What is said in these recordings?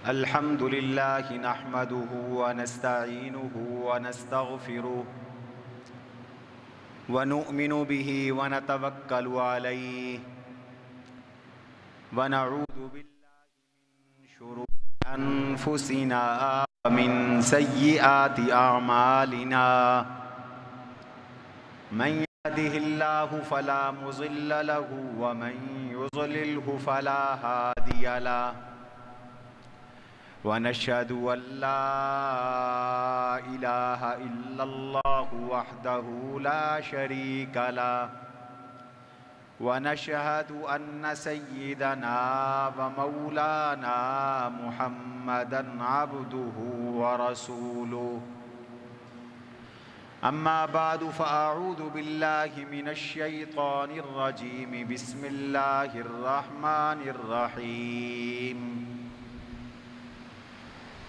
الحمد لله نحمده ونستعينه ونستغفره ونؤمن به ونتوكل عليه ونعوذ بالله من شرور أنفسنا ومن سيئات أعمالنا من يهده الله فلا مضل له ومن يضلله فلا هادي له ونشهد أن لا إله إلا الله وحده لا شريك له ونشهد أن سيدنا ومولانا محمدًا عبده ورسوله أما بعد فأعوذ بالله من الشيطان الرجيم بسم الله الرحمن الرحيم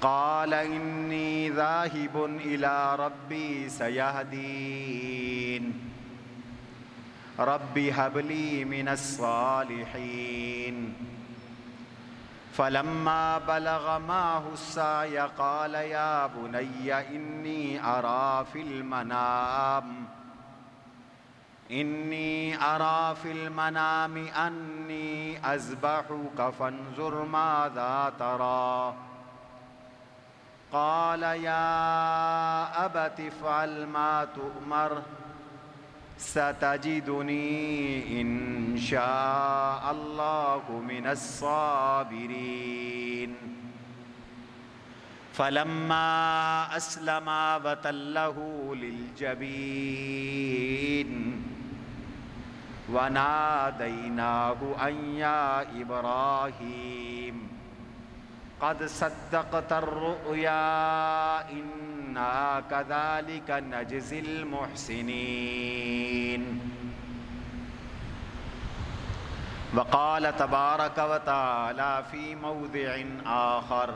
قال إني ذاهب إلى ربي سيهدين رب هب لي من الصالحين فلما بلغ معه السعي قال يا بني إني أرى في المنام أني أذبحك فانظر ماذا ترى قال يا أبت افعل ما تؤمر ستجدني إن شاء الله من الصابرين فلما أسلما وتله للجبين وناديناه أن يا إبراهيم قد صدقت الرؤيا إنا كذلك نجزي المحسنين وقال تبارك وتعالى في موضع آخر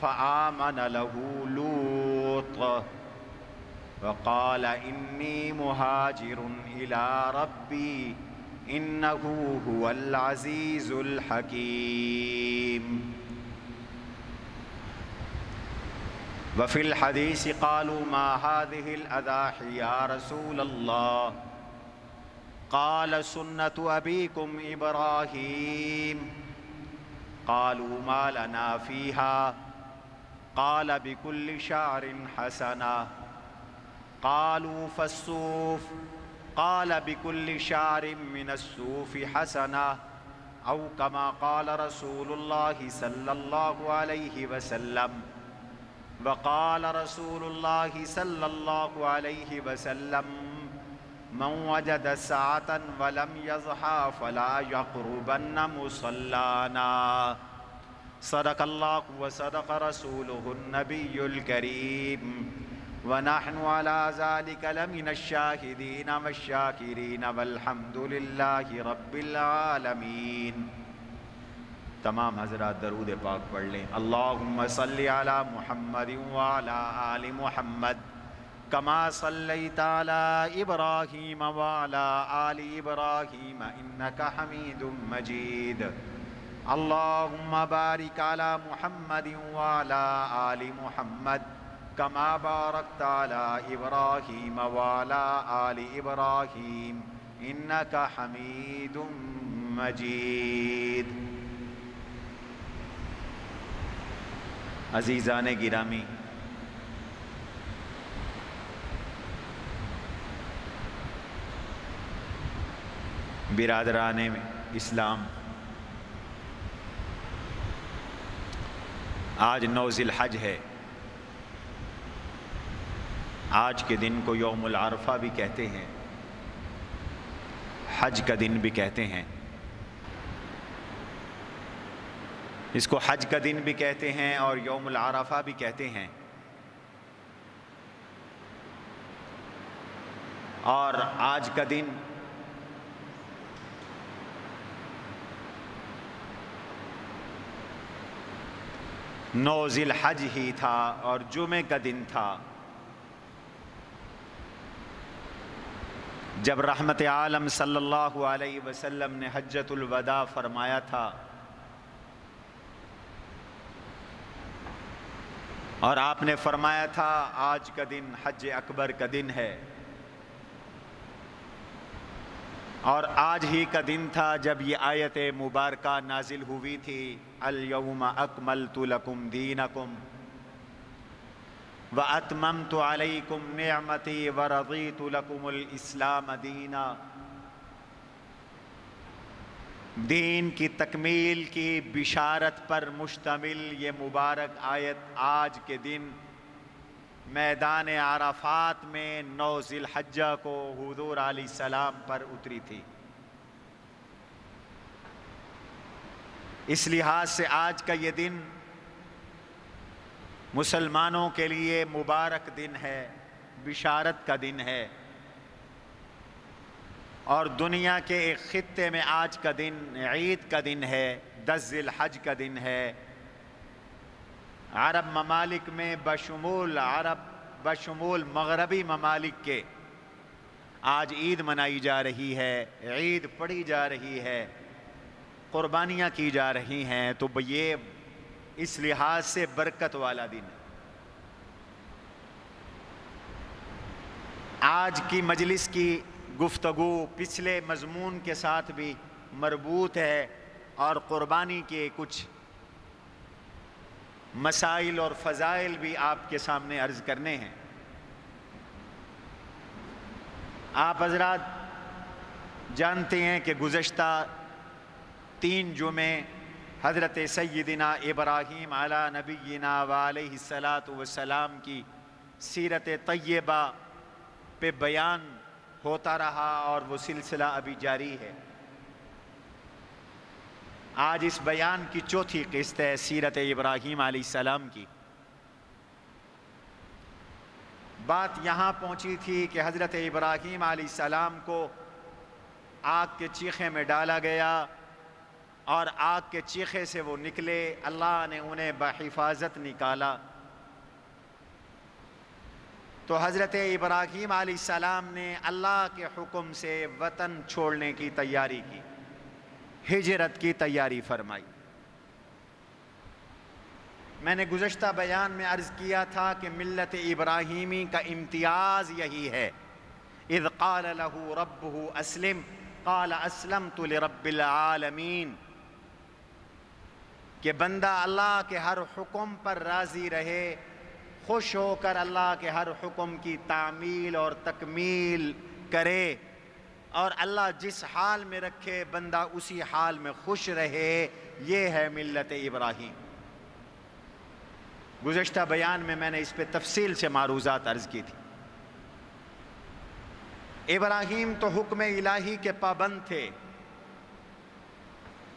فآمن له لوط وقال إني مهاجر إلى ربي إنه هو العزيز الحكيم وفي الحديث قالوا ما هذه الأضاحي يا رسول الله قال سنة أبيكم إبراهيم قالوا ما لنا فيها قال بكل شعر حسنة قالوا فالصوف قال بكل شعر من الصوف حسنة أو كما قال رسول الله صلى الله عليه وسلم وقال رسول الله صلى الله عليه وسلم من وجد ساعة ولم يضحى فلا يقربن مصلانا صدق الله وصدق رسوله النبي الكريم ونحن على ذلك لمن الشاهدين والشاكرين والحمد لله رب العالمين تمام حضرات درود پاک پڑھ لیں اللہم صلی علی محمد وعلی آل محمد کما صلیت علی ابراہیم وعلی آل ابراہیم انکا حمید مجید اللہم بارک علی محمد وعلی آل محمد کما بارکت علی ابراہیم وعلی آل ابراہیم انکا حمید مجید عزیزان گرامی، برادران اسلام، آج 9 ذی الحج ہے۔ آج کے دن کو یوم العرفہ بھی کہتے ہیں، حج کا دن بھی کہتے ہیں، اس کو حج کا دن بھی کہتے ہیں اور یوم العرفہ بھی کہتے ہیں۔ اور آج کا دن نو ذی الحج ہی تھا اور جمعے کا دن تھا۔ جب رحمت عالم صلی اللہ علیہ وسلم نے حجۃ الوداع فرمایا تھا اور آپ نے فرمایا تھا آج کا دن حج اکبر کا دن ہے، اور آج ہی کا دن تھا جب یہ آیت مبارکہ نازل ہوئی تھی، الیوم اکملت لکم دینکم وَأَتْمَمْتُ عَلَيْكُمْ نِعْمَتِي وَرَضِيتُ لَكُمُ الْإِسْلَامَ دِينًا۔ دین کی تکمیل کی بشارت پر مشتمل یہ مبارک آیت آج کے دن میدان عرفات میں 9 ذی الحجہ کو حضور علیہ السلام پر اتری تھی۔ اس لحاظ سے آج کا یہ دن مسلمانوں کے لیے مبارک دن ہے، بشارت کا دن ہے، اور دنیا کے ایک خطے میں آج کا دن عید کا دن ہے، 10 ذی الحج کا دن ہے۔ عرب ممالک میں بشمول مغربی ممالک کے آج عید منائی جا رہی ہے، عید پڑھی جا رہی ہے، قربانیاں کی جا رہی ہیں، تو یہ اس لحاظ سے برکت والا دن ہے۔ آج کی مجلس کی گفتگو پچھلے مضمون کے ساتھ بھی مربوط ہے، اور قربانی کے کچھ مسائل اور فضائل بھی آپ کے سامنے عرض کرنے ہیں۔ آپ حضرات جانتے ہیں کہ گزشتہ 3 جمعے حضرت سیدنا ابراہیم علی نبینا وعلیہ السلام کی سیرت طیبہ پہ بیان ہوتا رہا، اور وہ سلسلہ ابھی جاری ہے۔ آج اس بیان کی 4تھی قسط ہے، سیرت ابراہیم علیہ السلام کی۔ بات یہاں پہنچی تھی کہ حضرت ابراہیم علیہ السلام کو آگ کے چیخے میں ڈالا گیا، اور آگ کے چیخے سے وہ نکلے، اللہ نے انہیں بحفاظت نکالا۔ تو حضرت ابراہیم علیہ السلام نے اللہ کے حکم سے وطن چھوڑنے کی تیاری کی، ہجرت کی تیاری فرمائی۔ میں نے گزشتہ بیان میں عرض کیا تھا کہ ملت ابراہیمی کا امتیاز یہی ہے، اذ قال له ربه اسلم قال اسلمت لرب العالمین، کہ بندہ اللہ کے ہر حکم پر راضی رہے، خوش ہو کر اللہ کے ہر حکم کی تعمیل اور تکمیل کرے، اور اللہ جس حال میں رکھے بندہ اسی حال میں خوش رہے، یہ ہے ملت ابراہیم۔ گزشتہ بیان میں نے اس پہ تفصیل سے معروضات عرض کی تھی۔ ابراہیم تو حکم الہی کے پابند تھے،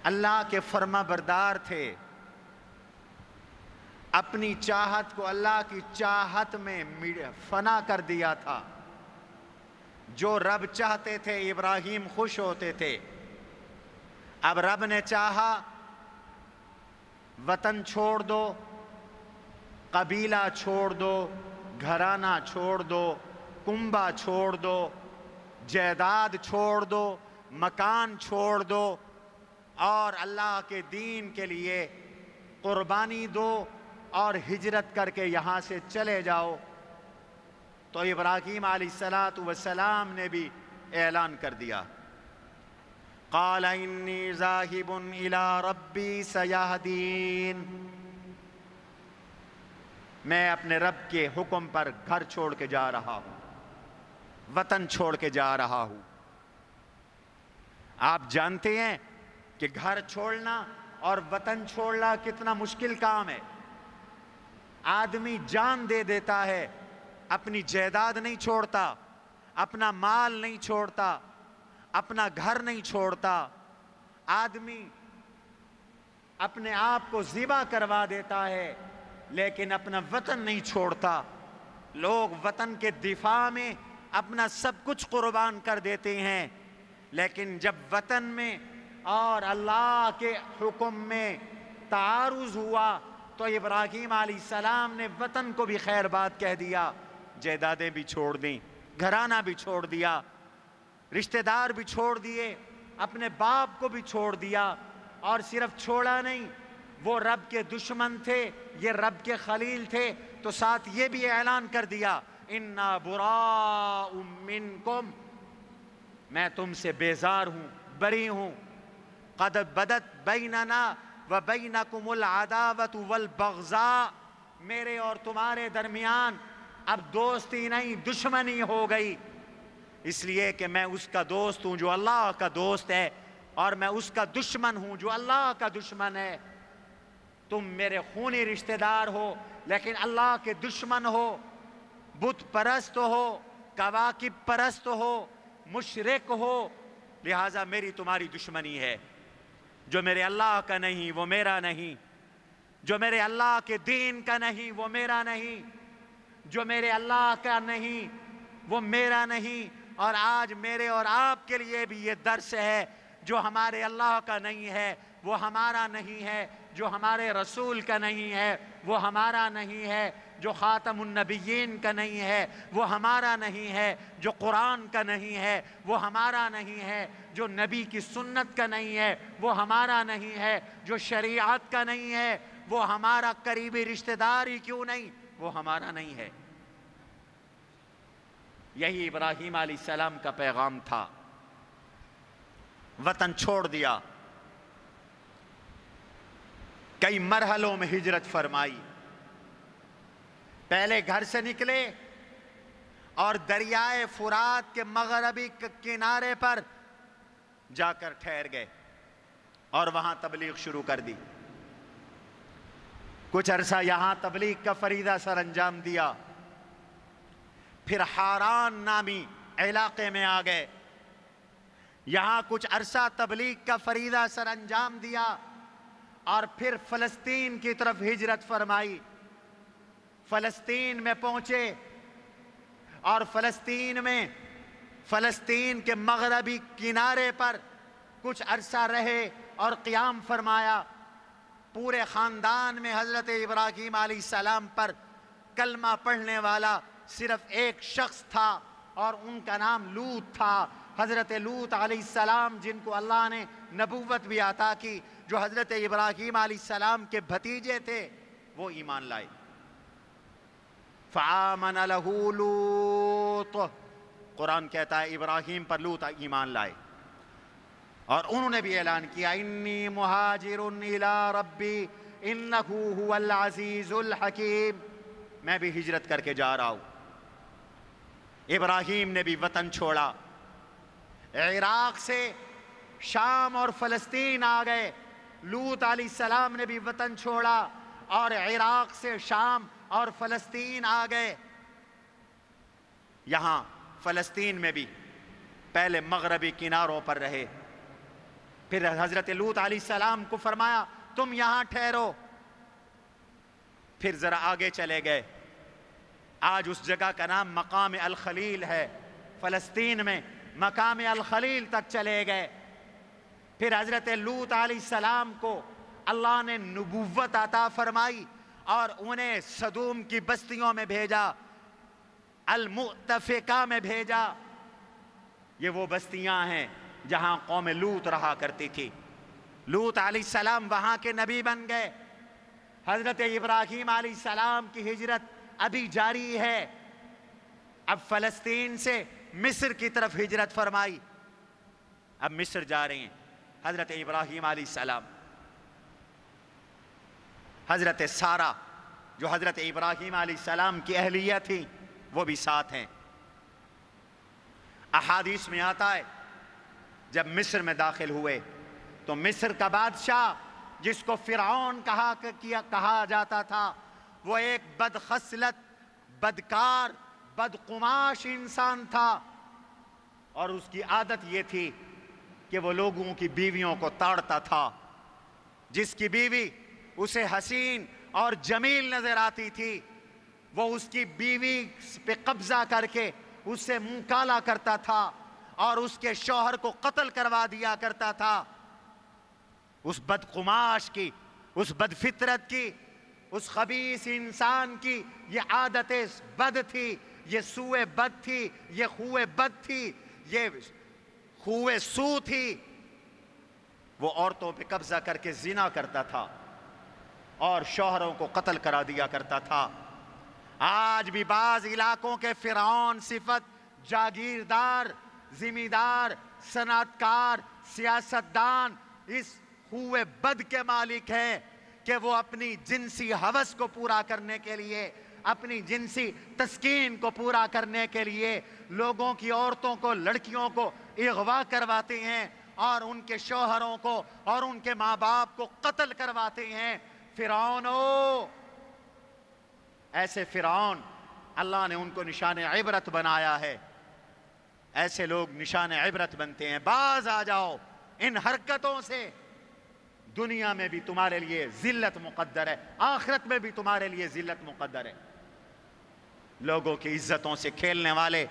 اللہ کے فرما بردار تھے، اپنی چاہت کو اللہ کی چاہت میں فنا کر دیا تھا۔ جو رب چاہتے تھے ابراہیم خوش ہوتے تھے۔ اب رب نے چاہا وطن چھوڑ دو، قبیلہ چھوڑ دو، گھرانہ چھوڑ دو، کنبہ چھوڑ دو، جائیداد چھوڑ دو، مکان چھوڑ دو، اور اللہ کے دین کے لیے قربانی دو، اور ہجرت کر کے یہاں سے چلے جاؤ۔ تو ابراہیم علیہ السلام نے بھی اعلان کر دیا، قال انی ذاہب الی ربی سیہدین، میں اپنے رب کے حکم پر گھر چھوڑ کے جا رہا ہوں، وطن چھوڑ کے جا رہا ہوں۔ آپ جانتے ہیں کہ گھر چھوڑنا اور وطن چھوڑنا کتنا مشکل کام ہے۔ آدمی جان دے دیتا ہے، اپنی جائیداد نہیں چھوڑتا، اپنا مال نہیں چھوڑتا، اپنا گھر نہیں چھوڑتا، آدمی اپنے آپ کو ذبح کروا دیتا ہے، لیکن اپنا وطن نہیں چھوڑتا۔ لوگ وطن کے دفاع میں اپنا سب کچھ قربان کر دیتے ہیں، لیکن جب وطن میں اور اللہ کے حکم میں تعارض ہوا تو ابراہیم علیہ السلام نے وطن کو بھی خیر بات کہہ دیا، جائیدادیں بھی چھوڑ دیں، گھرانہ بھی چھوڑ دیا، رشتہ دار بھی چھوڑ دیے، اپنے باپ کو بھی چھوڑ دیا، اور صرف چھوڑا نہیں، وہ رب کے دشمن تھے، یہ رب کے خلیل تھے، تو ساتھ یہ بھی اعلان کر دیا اِنَّا بُرَاءٌ مِّنْكُمْ، میں تم سے بیزار ہوں، بری ہوں، قَدْ بَدَتْ بَيْنَنَا وَبَيْنَكُمُ الْعَدَاوَةُ وَالْبَغْضَاءُ، میرے اور تمہارے درمیان اب دوستی نہیں، دشمنی ہو گئی، اس لیے کہ میں اس کا دوست ہوں جو اللہ کا دوست ہے، اور میں اس کا دشمن ہوں جو اللہ کا دشمن ہے۔ تم میرے خونی رشتہ دار ہو لیکن اللہ کے دشمن ہو، بت پرست ہو، کواکب پرست ہو، مشرک ہو، لہٰذا میری تمہاری دشمنی ہے۔ جو میرے اللہ کا نہیں وہ میرا نہیں، جو میرے اللہ کے دین کا نہیں وہ میرا نہیں، جو میرے اللہ کا نہیں وہ میرا نہیں۔ اور آج میرے اور آپ کے لیے بھی یہ درس ہے، جو ہمارے اللہ کا نہیں ہے وہ ہمارا نہیں ہے، جو ہمارے رسول کا نہیں ہے وہ ہمارا نہیں ہے، جو خاتم النبیین کا نہیں ہے وہ ہمارا نہیں ہے، جو قرآن کا نہیں ہے وہ ہمارا نہیں ہے، جو نبی کی سنت کا نہیں ہے وہ ہمارا نہیں ہے، جو شریعت کا نہیں ہے وہ ہمارا قریبی رشتہ دار ہی کیوں نہیں، وہ ہمارا نہیں ہے۔ یہی ابراہیم علیہ السلام کا پیغام تھا۔ وطن چھوڑ دیا، کئی مرحلوں میں ہجرت فرمائی، پہلے گھر سے نکلے اور دریائے فرات کے مغربی کنارے پر جا کر ٹھہر گئے اور وہاں تبلیغ شروع کر دی۔ کچھ عرصہ یہاں تبلیغ کا فریضہ سر انجام دیا، پھر حاران نامی علاقے میں آ گئے، یہاں کچھ عرصہ تبلیغ کا فریضہ سر انجام دیا، اور پھر فلسطین کی طرف ہجرت فرمائی۔ فلسطین میں پہنچے اور فلسطین کے مغربی کنارے پر کچھ عرصہ رہے اور قیام فرمایا۔ پورے خاندان میں حضرت ابراہیم علیہ السلام پر کلمہ پڑھنے والا صرف ایک شخص تھا، اور ان کا نام لوط تھا۔ حضرت لوط علیہ السلام، جن کو اللہ نے نبوت بھی عطا کی، جو حضرت ابراہیم علیہ السلام کے بھتیجے تھے، وہ ایمان لائے۔ فآمن لہ لوط، قرآن کہتا ہے ابراہیم پر لوط ایمان لائے، اور انہوں نے بھی اعلان کیا انی مہاجر الی ربی انہ هو العزیز الحکیم، میں بھی ہجرت کر کے جا رہا ہوں۔ ابراہیم نے بھی وطن چھوڑا، عراق سے شام اور فلسطین آ گئے۔ لوط علیہ السلام نے بھی وطن چھوڑا اور عراق سے شام اور فلسطین آ گئے۔ یہاں فلسطین میں بھی پہلے مغربی کناروں پر رہے، پھر حضرت لوط علیہ السلام کو فرمایا تم یہاں ٹھہرو، پھر ذرا آگے چلے گئے۔ آج اس جگہ کا نام مقام الخلیل ہے، فلسطین میں مقام الخلیل تک چلے گئے۔ پھر حضرت لوط علیہ السلام کو اللہ نے نبوت عطا فرمائی اور انہیں سدوم کی بستیوں میں بھیجا، المؤتفقہ میں بھیجا۔ یہ وہ بستیاں ہیں جہاں قوم لوط رہا کرتی تھی۔ لوط علیہ السلام وہاں کے نبی بن گئے۔ حضرت ابراہیم علیہ السلام کی ہجرت ابھی جاری ہے، اب فلسطین سے مصر کی طرف ہجرت فرمائی، اب مصر جا رہے ہیں حضرت ابراہیم علیہ السلام۔ حضرت سارہ جو حضرت ابراہیم علیہ السلام کی اہلیہ تھی وہ بھی ساتھ ہیں۔ احادیث میں آتا ہے جب مصر میں داخل ہوئے تو مصر کا بادشاہ جس کو فرعون کہا جاتا تھا، وہ ایک بدخصلت، بدکار، بدقماش انسان تھا، اور اس کی عادت یہ تھی کہ وہ لوگوں کی بیویوں کو تاڑتا تھا۔ جس کی بیوی اسے حسین اور جمیل نظر آتی تھی، وہ اس کی بیوی پہ قبضہ کر کے اس سے منہ کالا کرتا تھا اور اس کے شوہر کو قتل کروا دیا کرتا تھا۔ اس بدقماش کی، اس بدفطرت کی، اس خبیث انسان کی یہ عادت بد تھی، یہ سوء بد تھی، یہ خوء بد تھی، یہ خوہ سو تھی، وہ عورتوں پہ قبضہ کر کے زنا کرتا تھا اور شوہروں کو قتل کرا دیا کرتا تھا۔ آج بھی بعض علاقوں کے فرعون صفت جاگیردار، زمیندار، صنعتکار، سیاستدان اس خوہ بد کے مالک ہیں کہ وہ اپنی جنسی ہوس کو پورا کرنے کے لیے، اپنی جنسی تسکین کو پورا کرنے کے لیے لوگوں کی، عورتوں کو، لڑکیوں کو اغوا کرواتے ہیں اور ان کے شوہروں کو اور ان کے ماں باپ کو قتل کرواتے ہیں۔ فرعونو، ایسے فرعون اللہ نے ان کو نشان عبرت بنایا ہے۔ ایسے لوگ نشان عبرت بنتے ہیں۔ باز آ جاؤ ان حرکتوں سے، دنیا میں بھی تمہارے لیے ذلت مقدر ہے، آخرت میں بھی تمہارے لیے ذلت مقدر ہے۔ لوگوں کی عزتوں سے کھیلنے والے،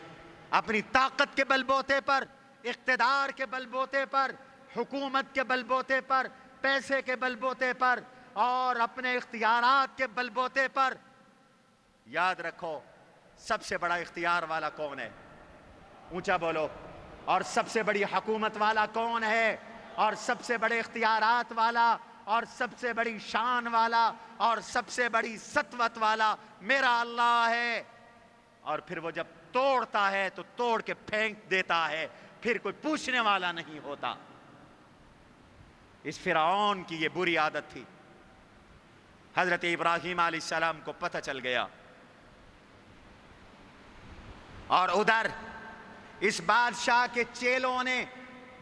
اپنی طاقت کے بل بوتے پر، اقتدار کے بل بوتے پر، حکومت کے بل بوتے پر، پیسے کے بل بوتے پر اور اپنے اختیارات کے بل بوتے پر، یاد رکھو سب سے بڑا اختیار والا کون ہے؟ اونچا بولو۔ اور سب سے بڑی حکومت والا کون ہے؟ اور سب سے بڑے اختیارات والا اور سب سے بڑی شان والا اور سب سے بڑی سطوت والا میرا اللہ ہے۔ اور پھر وہ جب توڑتا ہے تو توڑ کے پھینک دیتا ہے، پھر کوئی پوچھنے والا نہیں ہوتا۔ اس فرعون کی یہ بری عادت تھی۔ حضرت ابراہیم علیہ السلام کو پتہ چل گیا، اور ادھر اس بادشاہ کے چیلوں نے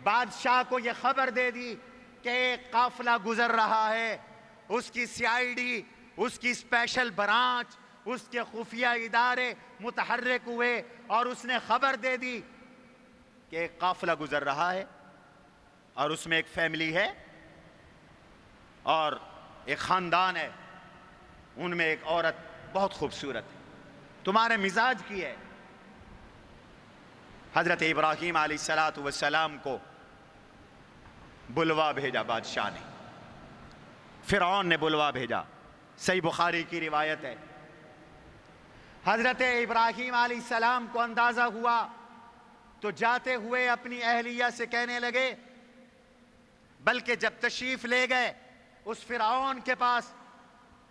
بادشاہ کو یہ خبر دے دی کہ ایک قافلہ گزر رہا ہے۔ اس کی سی آئی ڈی، اس کی اسپیشل برانچ، اس کے خفیہ ادارے متحرک ہوئے اور اس نے خبر دے دی کہ ایک قافلہ گزر رہا ہے اور اس میں ایک فیملی ہے اور ایک خاندان ہے، ان میں ایک عورت بہت خوبصورت ہے، تمہارے مزاج کی ہے۔ حضرت ابراہیم علیہ السلام کو بلوا بھیجا بادشاہ نے، فرعون نے بلوا بھیجا۔ صحیح بخاری کی روایت ہے۔ حضرت ابراہیم علیہ السلام کو اندازہ ہوا تو جاتے ہوئے اپنی اہلیہ سے کہنے لگے، بلکہ جب تشریف لے گئے اس فرعون کے پاس،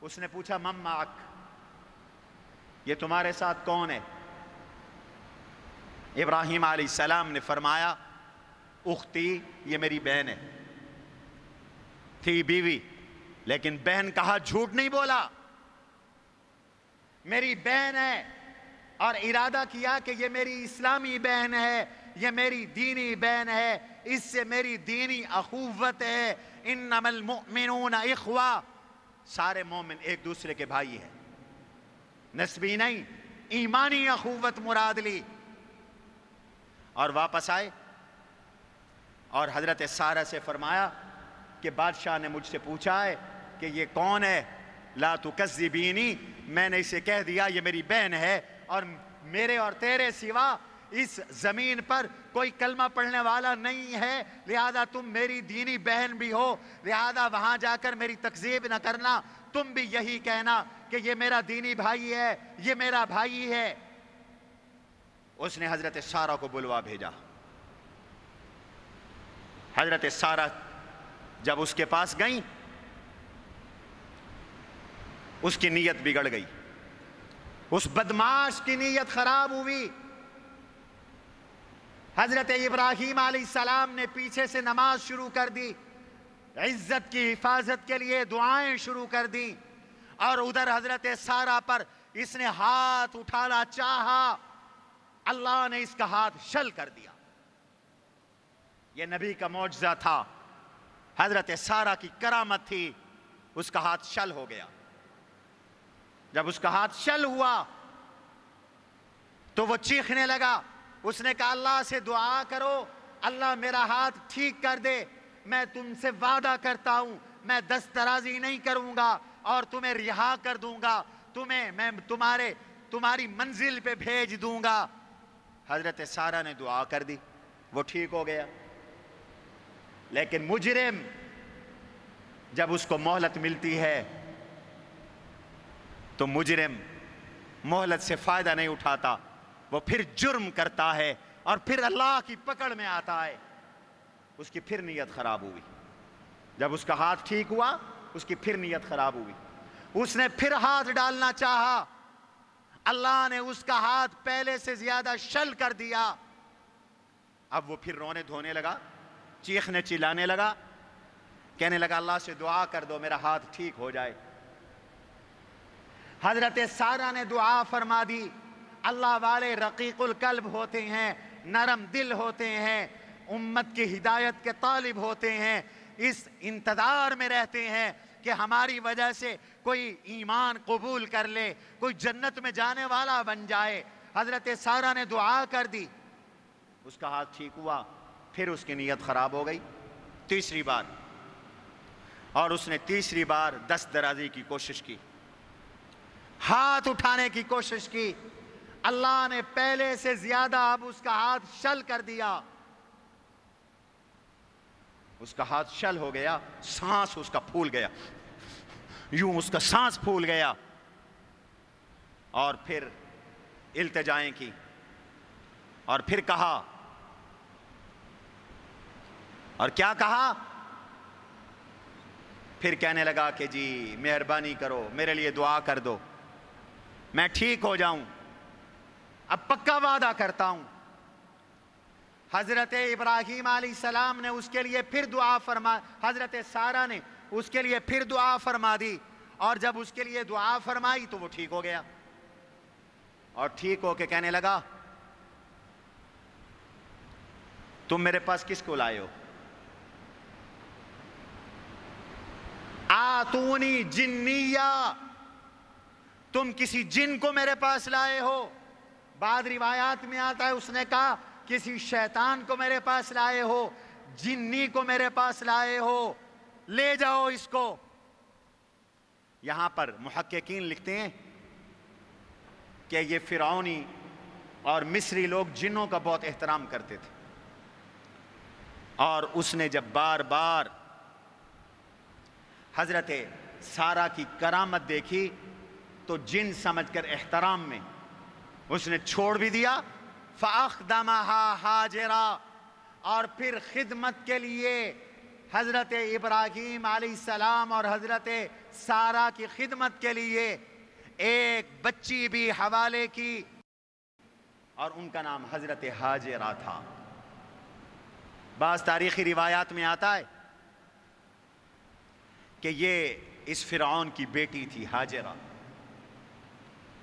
اس نے پوچھا من معک، یہ تمہارے ساتھ کون ہے؟ ابراہیم علیہ السلام نے فرمایا اختی، یہ میری بہن ہے۔ تھی بیوی، لیکن بہن کہا، جھوٹ نہیں بولا، میری بہن ہے، اور ارادہ کیا کہ یہ میری اسلامی بہن ہے، یہ میری دینی بہن ہے، اس سے میری دینی اخوت ہے۔ انما المؤمنون اخوہ، سارے مومن ایک دوسرے کے بھائی ہیں، نسبی نہیں، ایمانی اخوت مراد لی۔ اور واپس آئے اور حضرت سارہ سے فرمایا کہ بادشاہ نے مجھ سے پوچھا ہے کہ یہ کون ہے؟ لا تکذبینی، میں نے اسے کہہ دیا یہ میری بہن ہے، اور میرے اور تیرے سوا اس زمین پر کوئی کلمہ پڑھنے والا نہیں ہے، لہذا تم میری دینی بہن بھی ہو، لہذا وہاں جا کر میری تکذیب نہ کرنا، تم بھی یہی کہنا کہ یہ میرا دینی بھائی ہے، یہ میرا بھائی ہے۔ اس نے حضرت سارہ کو بلوا بھیجا۔ حضرت سارہ جب اس کے پاس گئیں، اس کی نیت بگڑ گئی، اس بدماش کی نیت خراب ہوئی۔ حضرت ابراہیم علیہ السلام نے پیچھے سے نماز شروع کر دی، عزت کی حفاظت کے لیے دعائیں شروع کر دی، اور ادھر حضرت سارہ پر اس نے ہاتھ اٹھانا چاہا، اللہ نے اس کا ہاتھ شل کر دیا۔ یہ نبی کا معجزہ تھا، حضرت سارہ کی کرامت تھی، اس کا ہاتھ شل ہو گیا۔ جب اس کا ہاتھ شل ہوا تو وہ چیخنے لگا، اس نے کہا اللہ سے دعا کرو، اللہ میرا ہاتھ ٹھیک کر دے، میں تم سے وعدہ کرتا ہوں میں دست درازی نہیں کروں گا اور تمہیں رہا کر دوں گا، میں تمہاری منزل پہ بھیج دوں گا۔ حضرت سارہ نے دعا کر دی، وہ ٹھیک ہو گیا۔ لیکن مجرم جب اس کو مہلت ملتی ہے تو مجرم مہلت سے فائدہ نہیں اٹھاتا، وہ پھر جرم کرتا ہے اور پھر اللہ کی پکڑ میں آتا ہے۔ اس کی پھر نیت خراب ہوئی. جب اس کا ہاتھ ٹھیک ہوا اس کی پھر نیت خراب ہوئی. اس نے پھر ہاتھ ڈالنا چاہا, اللہ نے اس کا ہاتھ پہلے سے زیادہ شل کر دیا. اب وہ پھر رونے دھونے لگا, چیخنے چلانے لگا, کہنے لگا اللہ سے دعا کر دو میرا ہاتھ ٹھیک ہو جائے. حضرت سارہ نے دعا فرما دی. اللہ والے رقیق القلب ہوتے ہیں, نرم دل ہوتے ہیں, امت کی ہدایت کے طالب ہوتے ہیں, اس انتظار میں رہتے ہیں کہ ہماری وجہ سے کوئی ایمان قبول کر لے, کوئی جنت میں جانے والا بن جائے. حضرت سارہ نے دعا کر دی, اس کا ہاتھ ٹھیک ہوا, پھر اس کی نیت خراب ہو گئی تیسری بار, اور اس نے تیسری بار دست درازی کی کوشش کی, ہاتھ اٹھانے کی کوشش کی. اللہ نے پہلے سے زیادہ اب اس کا ہاتھ شل کر دیا. اس کا ہاتھ شل ہو گیا, سانس اس کا پھول گیا, یوں اس کا سانس پھول گیا. اور پھر التجائیں کی, اور پھر کہا, اور کیا کہا, پھر کہنے لگا کہ جی مہربانی کرو میرے لیے دعا کر دو, میں ٹھیک ہو جاؤں, اب پکا وعدہ کرتا ہوں. حضرت ابراہیم علیہ السلام نے اس کے لیے پھر دعا فرما, حضرت سارہ نے اس کے لیے پھر دعا فرما دی, اور جب اس کے لیے دعا فرمائی تو وہ ٹھیک ہو گیا. اور ٹھیک ہو کے کہنے لگا تم میرے پاس کس کو لائے ہو؟ آتونی جنیہ, تم کسی جن کو میرے پاس لائے ہو. بعض روایات میں آتا ہے اس نے کہا کسی شیطان کو میرے پاس لائے ہو, جنی کو میرے پاس لائے ہو, لے جاؤ اس کو. یہاں پر محققین لکھتے ہیں کہ یہ فرعونی اور مصری لوگ جنوں کا بہت احترام کرتے تھے, اور اس نے جب بار بار حضرت سارہ کی کرامت دیکھی تو جن سمجھ کر احترام میں اس نے چھوڑ بھی دیا. فَأَخْدَمَهَا حَاجِرًا, اور پھر خدمت کے لیے حضرت ابراہیم علیہ السلام اور حضرت سارہ کی خدمت کے لیے ایک بچی بھی حوالے کی, اور ان کا نام حضرت حاجرہ تھا. بعض تاریخی روایات میں آتا ہے کہ یہ اس فرعون کی بیٹی تھی حاجرہ,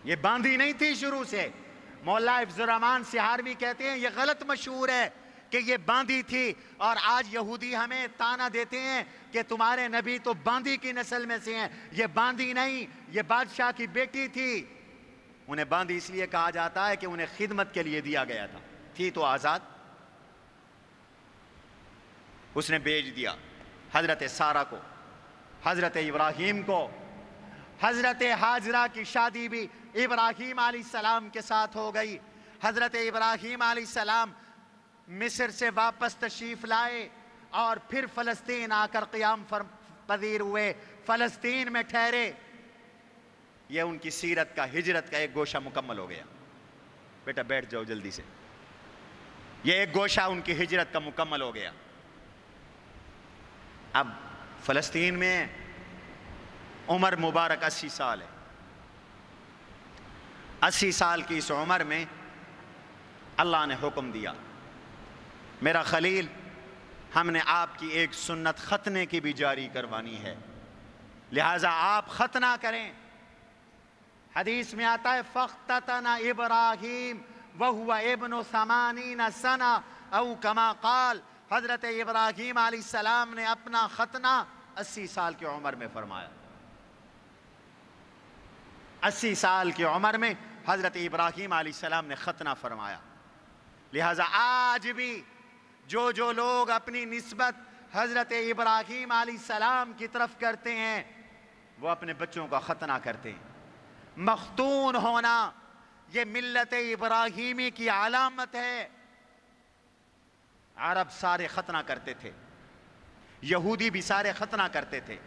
یہ باندھی نہیں تھی شروع سے. مولا حفظ الرحمان سہاروی کہتے ہیں یہ غلط مشہور ہے کہ یہ باندھی تھی, اور آج یہودی ہمیں تانا دیتے ہیں کہ تمہارے نبی تو باندھی کی نسل میں سے ہیں. یہ باندھی نہیں, یہ بادشاہ کی بیٹی تھی. انہیں باندھی اس لیے کہا جاتا ہے کہ انہیں خدمت کے لیے دیا گیا تھا, تھی تو آزاد. اس نے بھیج دیا حضرت سارہ کو, حضرت ابراہیم کو. حضرت حاجرہ کی شادی بھی ابراہیم علیہ السلام کے ساتھ ہو گئی. حضرت ابراہیم علیہ السلام مصر سے واپس تشریف لائے اور پھر فلسطین آ کر قیام پذیر ہوئے, فلسطین میں ٹھہرے. یہ ان کی سیرت کا, ہجرت کا ایک گوشہ مکمل ہو گیا. بیٹا بیٹھ جاؤ جلدی سے. یہ ایک گوشہ ان کی ہجرت کا مکمل ہو گیا. اب فلسطین میں عمر مبارک 80 سال ہے. 80 سال کی اس عمر میں اللہ نے حکم دیا, میرا خلیل ہم نے آپ کی ایک سنت ختنے کی بھی جاری کروانی ہے, لہٰذا آپ ختنہ کریں. حدیث میں آتا ہے فاختتن ابراہیم وہو ابن 80 سنہ او کما قال, حضرت ابراہیم علیہ السلام نے اپنا ختنہ 80 سال کی عمر میں فرمایا. 80 سال کی عمر میں حضرت ابراہیم علیہ السلام نے ختنہ فرمایا. لہٰذا آج بھی جو لوگ اپنی نسبت حضرت ابراہیم علیہ السلام کی طرف کرتے ہیں وہ اپنے بچوں کا ختنہ کرتے ہیں. مختون ہونا یہ ملت ابراہیمی کی علامت ہے. عرب سارے ختنہ کرتے تھے, یہودی بھی سارے ختنہ کرتے تھے,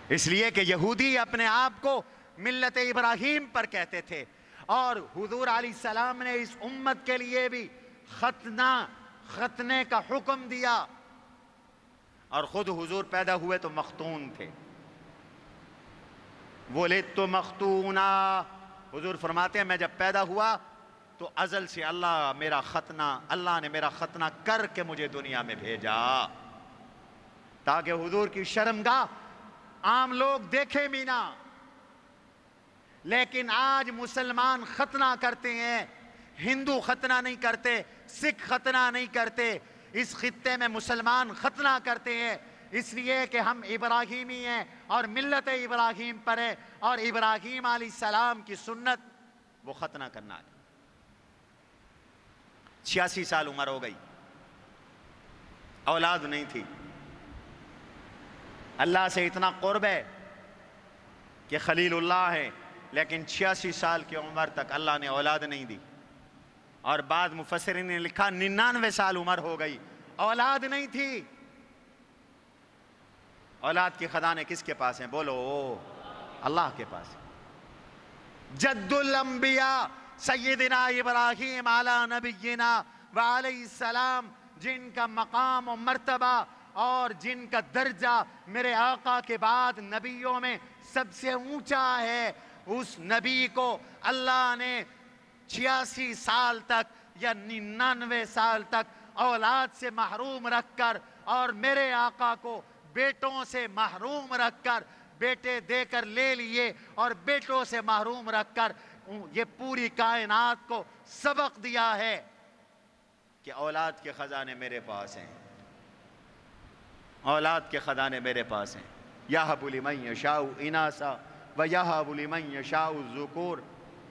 اس لیے کہ یہودی اپنے آپ کو ملت ابراہیم پر کہتے تھے, اور حضور علیہ السلام نے اس امت کے لیے بھی ختنے کا حکم دیا، اور خود حضور پیدا ہوئے تو مختون تھے. ولدت مختونا، حضور فرماتے ہیں میں جب پیدا ہوا تو ازل سے اللہ نے میرا ختنہ کر کے مجھے دنیا میں بھیجا، تاکہ حضور کی شرمگاہ عام لوگ دیکھے بھی نہ. لیکن آج مسلمان ختنہ کرتے ہیں، ہندو ختنہ نہیں کرتے، سکھ ختنہ نہیں کرتے. اس خطے میں مسلمان ختنہ کرتے ہیں اس لیے کہ ہم ابراہیمی ہیں اور ملت ابراہیم پر ہے، اور ابراہیم علیہ السلام کی سنت وہ ختنہ کرنا ہے. 86 سال عمر ہو گئی، اولاد نہیں تھی. اللہ سے اتنا قرب ہے کہ خلیل اللہ ہے، لیکن 86 سال کی عمر تک اللہ نے اولاد نہیں دی. اور بعض مفسرین نے لکھا 99 سال عمر ہو گئی، اولاد نہیں تھی. اولاد کی خزانے کس کے پاس ہیں؟ بولو، اللہ کے پاس. جد الانبیاء سیدنا ابراہیم علی نبینا وعلیہ السلام، جن کا مقام و مرتبہ اور جن کا درجہ میرے آقا کے بعد نبیوں میں سب سے اونچا ہے، اس نبی کو اللہ نے 86 سال تک یا 99 سال تک اولاد سے محروم رکھ کر، اور میرے آقا کو بیٹوں سے محروم رکھ کر، بیٹے دے کر لے لیے اور بیٹوں سے محروم رکھ کر یہ پوری کائنات کو سبق دیا ہے کہ اولاد کے خزانے میرے پاس ہیں، اولاد کے خزانے میرے پاس ہیں. یَهَبُ لِمَن یَشَاءُ اِنَاثًا وَیَهَبُ لِمَن یَشَاءُ الذُّکُورَ،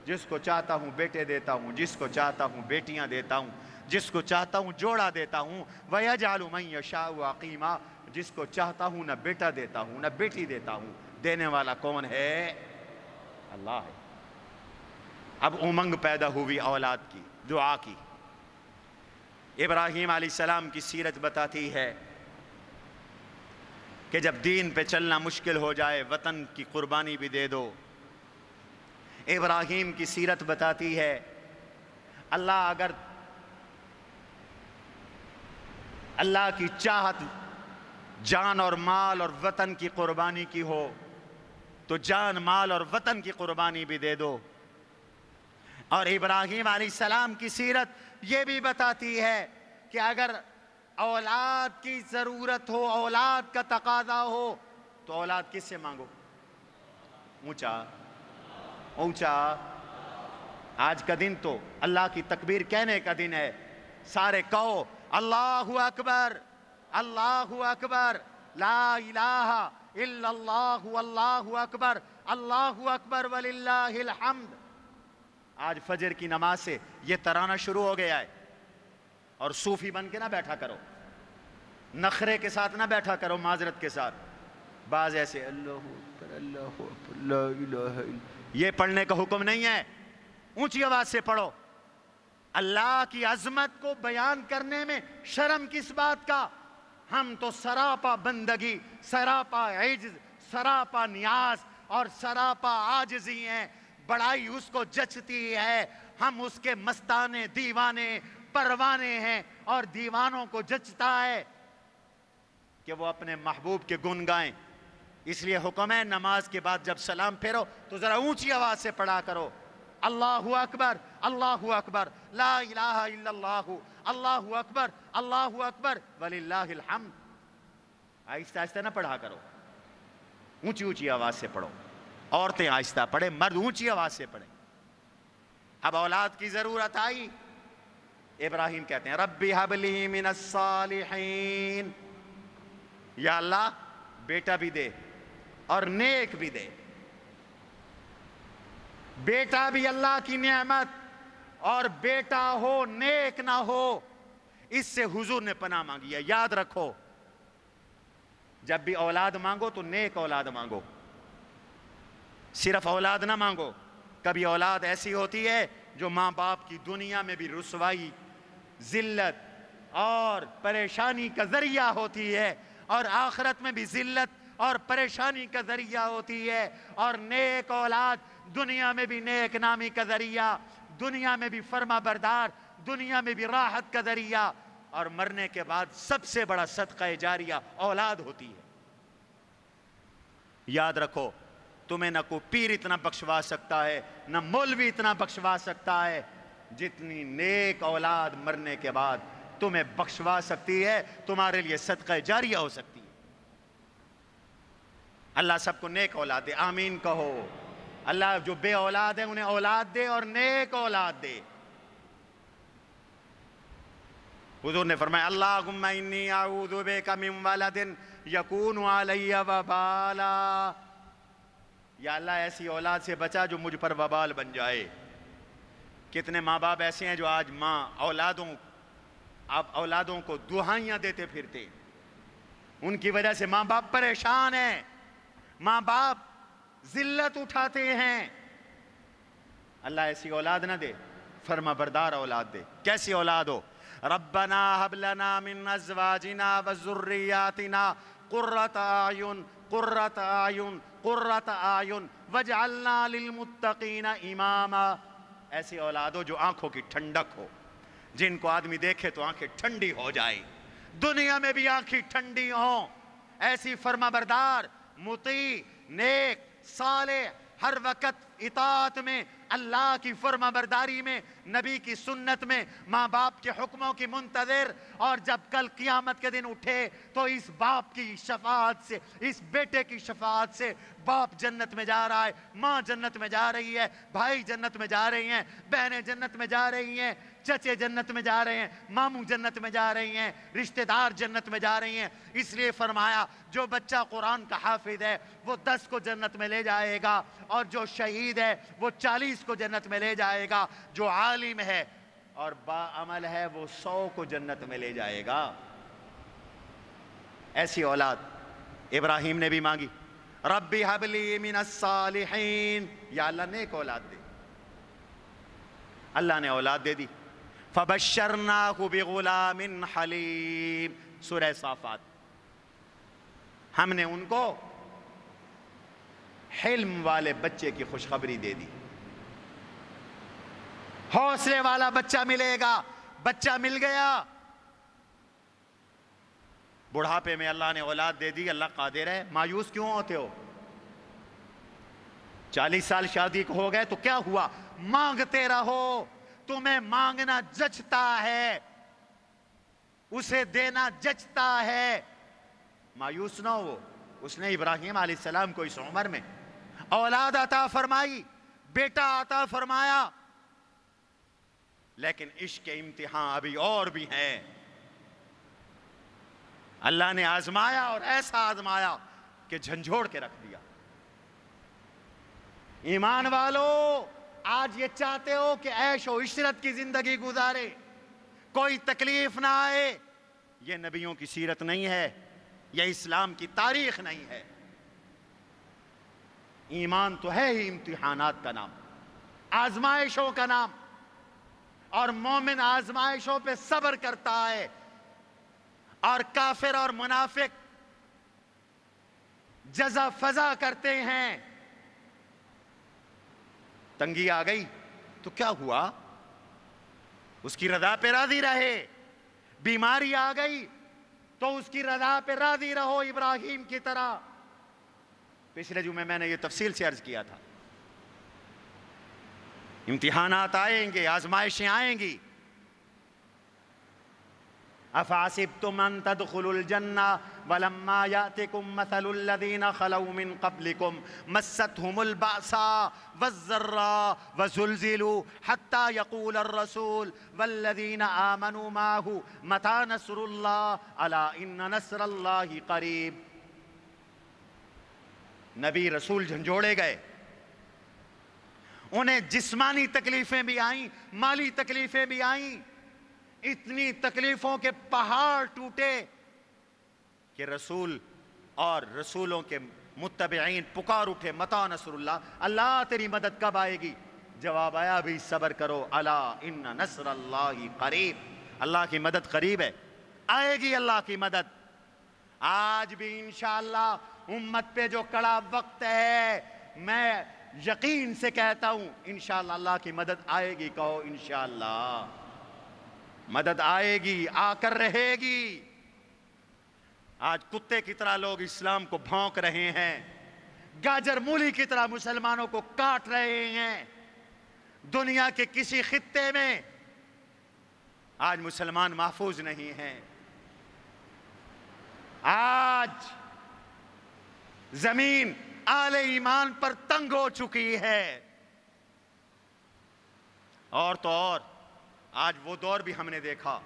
جس کو چاہتا ہوں بیٹے دیتا ہوں، جس کو چاہتا ہوں بیٹیاں دیتا ہوں، جس کو چاہتا ہوں جوڑا دیتا ہوں. وَيَجْعَلُ مَن یَشَاءُ عَقِیمًا، جس کو چاہتا ہوں نہ بیٹا دیتا ہوں نہ بیٹی دیتا ہوں. دینے والا کون ہے؟ اللہ ہے. اب امنگ پیدا ہوئی اولاد کی، دعا کی. ابراہیم علیہ السلام کی سیرت بتاتی ہے کہ جب دین پہ چلنا مشکل ہو جائے وطن کی قربانی بھی دے دو. ابراہیم کی سیرت بتاتی ہے اگر اللہ کی چاہت جان اور مال اور وطن کی قربانی کی ہو تو جان مال اور وطن کی قربانی بھی دے دو. اور ابراہیم علیہ السلام کی سیرت یہ بھی بتاتی ہے کہ اگر اولاد کی ضرورت ہو، اولاد کا تقاضا ہو تو اولاد کس سے مانگو؟ اونچا. آج کا دن تو اللہ کی تکبیر کہنے کا دن ہے. سارے کہو اللہ اکبر، اللہ اکبر، لا الہ الا اللہ، اللہ اکبر، اللہ اکبر وللہ الحمد. آج فجر کی نماز سے یہ ترانہ شروع ہو گیا ہے. اور صوفی بن کے نہ بیٹھا کرو، نخرے کے ساتھ نہ بیٹھا کرو، معذرت کے ساتھ. بعض ایسے اللہ اکبر اللہ اکبر لا الہ الا، یہ پڑھنے کا حکم نہیں ہے. اونچی آواز سے پڑھو. اللہ کی عظمت کو بیان کرنے میں شرم کس بات کا؟ ہم تو سراپا بندگی، سراپا عجز، سراپا نیاز اور سراپا عاجزی ہیں. بڑائی اس کو جچتی ہے، ہم اس کے مستانے دیوانے پروانے ہیں، اور دیوانوں کو جچتا ہے کہ وہ اپنے محبوب کے گن گائیں. اس لیے حکم ہے نماز کے بعد جب سلام پھیرو تو ذرا اونچی آواز سے پڑھا کرو اللہ اکبر، اللہ اکبر، لا الہ الا اللہ، اللہ اکبر، اللہ اکبر وللہ الحمد. آہستہ آہستہ نہ پڑھا کرو، اونچی اونچی آواز سے پڑھو. عورتیں آہستہ پڑھیں، مرد اونچی آواز سے پڑھیں. اب اولاد کی ضرورت آئی. ابراہیم کہتے ہیں ربی ہب لی من الصالحین، یا اللہ بیٹا بھی دے اور نیک بھی دے. بیٹا بھی اللہ کی نعمت، اور بیٹا ہو نیک نہ ہو، اس سے حضور نے پناہ مانگی ہے. یاد رکھو، جب بھی اولاد مانگو تو نیک اولاد مانگو، صرف اولاد نہ مانگو. کبھی اولاد ایسی ہوتی ہے جو ماں باپ کی دنیا میں بھی رسوائی، ذلت اور پریشانی کا ذریعہ ہوتی ہے، اور آخرت میں بھی ذلت اور پریشانی کا ذریعہ ہوتی ہے. اور نیک اولاد دنیا میں بھی نیک نامی کا ذریعہ، دنیا میں بھی فرما بردار، دنیا میں بھی راحت کا ذریعہ، اور مرنے کے بعد سب سے بڑا صدقہ جاریہ اولاد ہوتی ہے۔ یاد رکھو، تمہیں نہ کوئی پیر اتنا بخشوا سکتا ہے، نہ مولوی اتنا بخشوا سکتا ہے، جتنی نیک اولاد مرنے کے بعد تمہیں بخشوا سکتی ہے، تمہارے لیے صدقہ جاریہ ہو سکتی ہے۔ اللہ سب کو نیک اولاد دے، آمین کہو۔ اللہ جو بے اولاد ہے انہیں اولاد دے اور نیک اولاد دے۔ حضور نے فرمایا اللہم انی اعوذ بک من ولد یکون علی وبالا، یا اللہ ایسی اولاد سے بچا جو مجھ پر وبال بن جائے۔ کتنے ماں باپ ایسے ہیں جو آج اولادوں کو دعائیاں دیتے پھرتے، ان کی وجہ سے ماں باپ پریشان ہیں، ماں باپ ذلت اٹھاتے ہیں۔ اللہ ایسی اولاد نہ دے، فرما بردار اولاد دے۔ کیسی اولاد ہو؟ ربنا هب لنا من ازواجنا وذرياتنا قرة اعین قرة اعین قرة اعین واجعلنا للمتقین اماما۔ ایسی اولاد ہو جو آنکھوں کی ٹھنڈک ہو، جن کو آدمی دیکھے تو آنکھیں ٹھنڈی ہو جائیں، دنیا میں بھی آنکھیں ٹھنڈی ہوں۔ ایسی فرما بردار، مطیع، نیک، صالح، ہر وقت اطاعت میں، اللہ کی فرما برداری میں، نبی کی سنت میں، ماں باپ کے حکموں کی منتظر، اور جب کل قیامت کے دن اٹھے تو اس باپ کی شفاعت سے، اس بیٹے کی شفاعت سے باپ جنت میں جا رہا ہے، ماں جنت میں جا رہی ہے، بھائی جنت میں جا رہی ہیں، بہنیں جنت میں جا رہی ہیں، چچے جنت میں جا رہے ہیں، ماموں جنت میں جا رہی ہیں، رشتہ دار جنت میں جا رہی ہیں۔ اس لیے فرمایا جو بچہ قرآن کا حافظ ہے وہ 10 کو جنت میں لے جائے گا، اور جو شہید ہے وہ 40 کو جنت میں لے جائے گا، جو عالم ہے اور باعمل ہے وہ 100 کو جنت میں لے جائے گا۔ ایسی اولاد ابراہیم نے بھی مانگی، ربی ہب لی من الصالحین، یا اللہ نیک اولاد دے۔ اللہ نے اولاد دے دی۔ فبشرناہ بغلام حلیم، سورہ صافات۔ ہم نے ان کو حلم والے بچے کی خوشخبری دے دی، حوصلے والا بچہ ملے گا۔ بچہ مل گیا، بڑھاپے میں اللہ نے اولاد دے دی۔ اللہ قادر ہے، مایوس کیوں ہوتے ہو؟ 40 سال شادی کو ہو گئے تو کیا ہوا؟ مانگتے رہو، تمہیں مانگنا جچتا ہے، اسے دینا جچتا ہے، مایوس نہ ہو۔ اس نے ابراہیم علیہ السلام کو اس عمر میں اولاد عطا فرمائی، بیٹا عطا فرمایا، لیکن عشق کے امتحان ابھی اور بھی ہیں۔ اللہ نے آزمایا اور ایسا آزمایا کہ جھنجھوڑ کے رکھ دیا۔ ایمان والو، آج یہ چاہتے ہو کہ عیش و عشرت کی زندگی گزارے، کوئی تکلیف نہ آئے، یہ نبیوں کی سیرت نہیں ہے، یہ اسلام کی تاریخ نہیں ہے۔ ایمان تو ہے ہی امتحانات کا نام، آزمائشوں کا نام، اور مومن آزمائشوں پہ صبر کرتا ہے، اور کافر اور منافق جزا فضا کرتے ہیں۔ تنگی آ گئی تو کیا ہوا؟ اس کی رضا پہ راضی رہے۔ بیماری آ گئی تو اس کی رضا پہ راضی رہو، ابراہیم کی طرح۔ پچھلے جمعے میں نے یہ تفصیل سے عرض کیا تھا، امتحانات آئیں گے، آزمائشیں آئیں گی۔ افحسبتم ان تدخلوا الجنہ ولما یأتکم مثل الذین خلوا من قبلکم مستهم البأساء والضراء وزلزلوا حتى يقول الرسول والذین آمنوا معه متى نصر اللہ الا ان نصر اللہ قریب۔ نبی رسول جھنجھوڑے گئے، انہیں جسمانی تکلیفیں بھی آئیں، مالی تکلیفیں بھی آئیں، اتنی تکلیفوں کے پہاڑ ٹوٹے کہ رسول اور رسولوں کے متبعین پکار اٹھے، متى نصر اللہ، اللہ تیری مدد کب آئے گی؟ جواب آیا بھی صبر کرو، الا ان نصر اللہ قریب، اللہ کی مدد قریب ہے، آئے گی اللہ کی مدد۔ آج بھی انشاءاللہ امت پہ جو کڑا وقت ہے، میں یقین سے کہتا ہوں انشاءاللہ اللہ کی مدد آئے گی، کہو انشاءاللہ۔ مدد آئے گی، آ کر رہے گی۔ آج کتے کی طرح لوگ اسلام کو بھونک رہے ہیں، گاجر مولی کی طرح مسلمانوں کو کاٹ رہے ہیں۔ دنیا کے کسی خطے میں آج مسلمان محفوظ نہیں ہیں۔ آج زمین اہل ایمان پر تنگ ہو چکی ہے۔ اور تو اور آج وہ دور بھی ہم نے دیکھا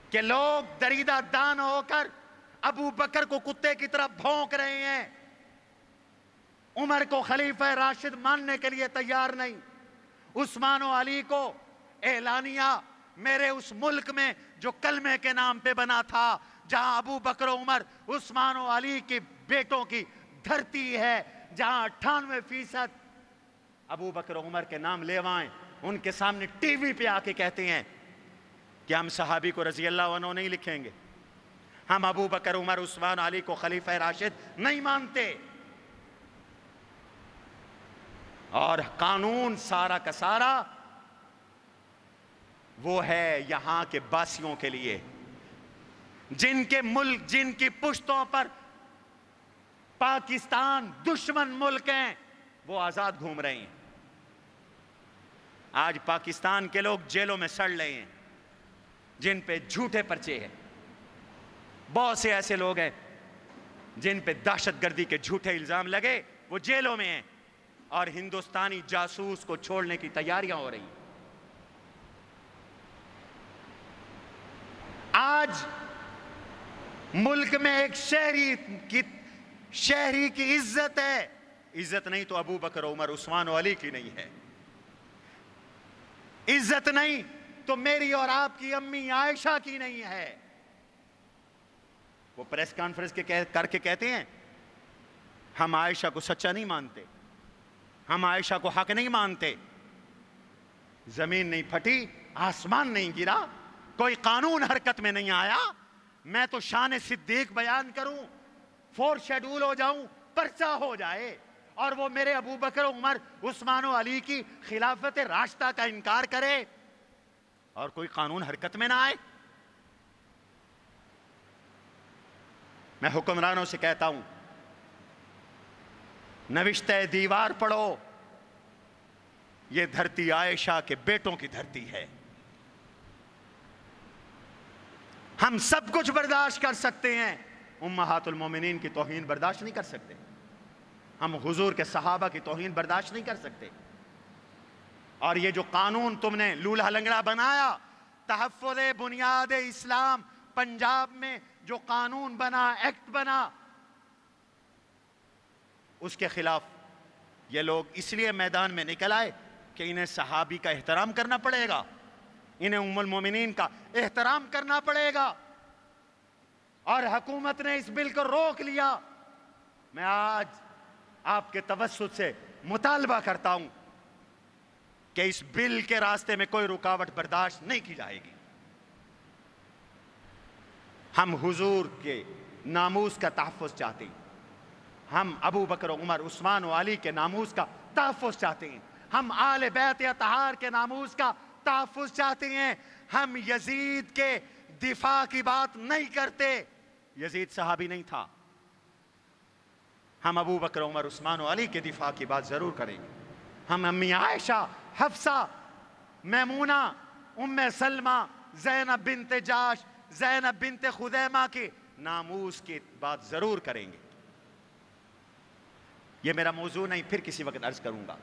کہ لوگ دریدہ دان ہو کر ابو بکر کو کتے کی طرح بھونک رہے ہیں، عمر کو خلیفہ راشد ماننے کے لیے تیار نہیں، عثمان و علی کو اعلانیہ میرے اس ملک میں جو کلمے کے نام پہ بنا تھا، جہاں ابو بکر و عمر عثمان و علی کے بیٹوں کی دھرتی ہے، جہاں 98% ابو بکر و عمر کے نام لیوائیں، ان کے سامنے ٹی وی پہ آ کے کہتے ہیں کہ ہم صحابی کو رضی اللہ عنہ نہیں لکھیں گے، ہم ابو بکر عمر عثمان علی کو خلیفہ راشد نہیں مانتے۔ اور قانون سارا کا سارا وہ ہے یہاں کے باسیوں کے لیے، جن کے ملک، جن کی پشتوں پر پاکستان دشمن ملک ہیں، وہ آزاد گھوم رہے ہیں۔ آج پاکستان کے لوگ جیلوں میں سڑ رہے ہیں جن پہ جھوٹے پرچے ہیں۔ بہت سے ایسے لوگ ہیں جن پہ دہشت گردی کے جھوٹے الزام لگے، وہ جیلوں میں ہیں، اور ہندوستانی جاسوس کو چھوڑنے کی تیاریاں ہو رہی ہیں۔ آج ملک میں ایک شہری کی عزت ہے، عزت نہیں تو ابو بکر عمر عثمان و علی کی نہیں ہے، عزت نہیں تو میری اور آپ کی امی عائشہ کی نہیں ہے۔ وہ پریس کانفرنس کر کے کہتے ہیں ہم عائشہ کو سچا نہیں مانتے، ہم عائشہ کو حق نہیں مانتے۔ زمین نہیں پھٹی، آسمان نہیں گرا، کوئی قانون حرکت میں نہیں آیا، میں تو شان صدیق بیان کروں، فور شیڈول ہو جاؤں، پرچہ ہو جائے، اور وہ میرے ابو بکر عمر عثمان و علی کی خلافت راشدہ کا انکار کرے اور کوئی قانون حرکت میں نہ آئے۔ میں حکمرانوں سے کہتا ہوں نوشتہ دیوار پڑھو، یہ دھرتی عائشہ کے بیٹوں کی دھرتی ہے۔ ہم سب کچھ برداشت کر سکتے ہیں، امہات المومنین کی توہین برداشت نہیں کر سکتے، ہم حضور کے صحابہ کی توہین برداشت نہیں کر سکتے۔ اور یہ جو قانون تم نے لولہ لنگڑا بنایا، تحفظ بنیاد اسلام، پنجاب میں جو قانون بنا، ایکٹ بنا، اس کے خلاف یہ لوگ اس لیے میدان میں نکل آئے کہ انہیں صحابی کا احترام کرنا پڑے گا، انہیں ام المومنین کا احترام کرنا پڑے گا، اور حکومت نے اس بل کو روک لیا۔ میں آج آپ کے توسط سے مطالبہ کرتا ہوں کہ اس بل کے راستے میں کوئی رکاوٹ برداشت نہیں کی جائے گی۔ ہم حضور کے ناموس کا تحفظ چاہتے ہیں، ہم ابو بکر عمر عثمان و علی کے ناموس کا تحفظ چاہتے ہیں، ہم آل بیت اطہار کے ناموس کا تحفظ چاہتے ہیں۔ ہم یزید کے دفاع کی بات نہیں کرتے، یزید صحابی نہیں تھا۔ ہم ابو بکر عمر عثمان و علی کے دفاع کی بات ضرور کریں گے۔ ہم امی عائشہ، حفصہ، میمونہ، ام سلمہ، زینب بنت جاش، زینب بنت خزیمہ کے ناموس کی بات ضرور کریں گے۔ یہ میرا موضوع نہیں، پھر کسی وقت عرض کروں گا،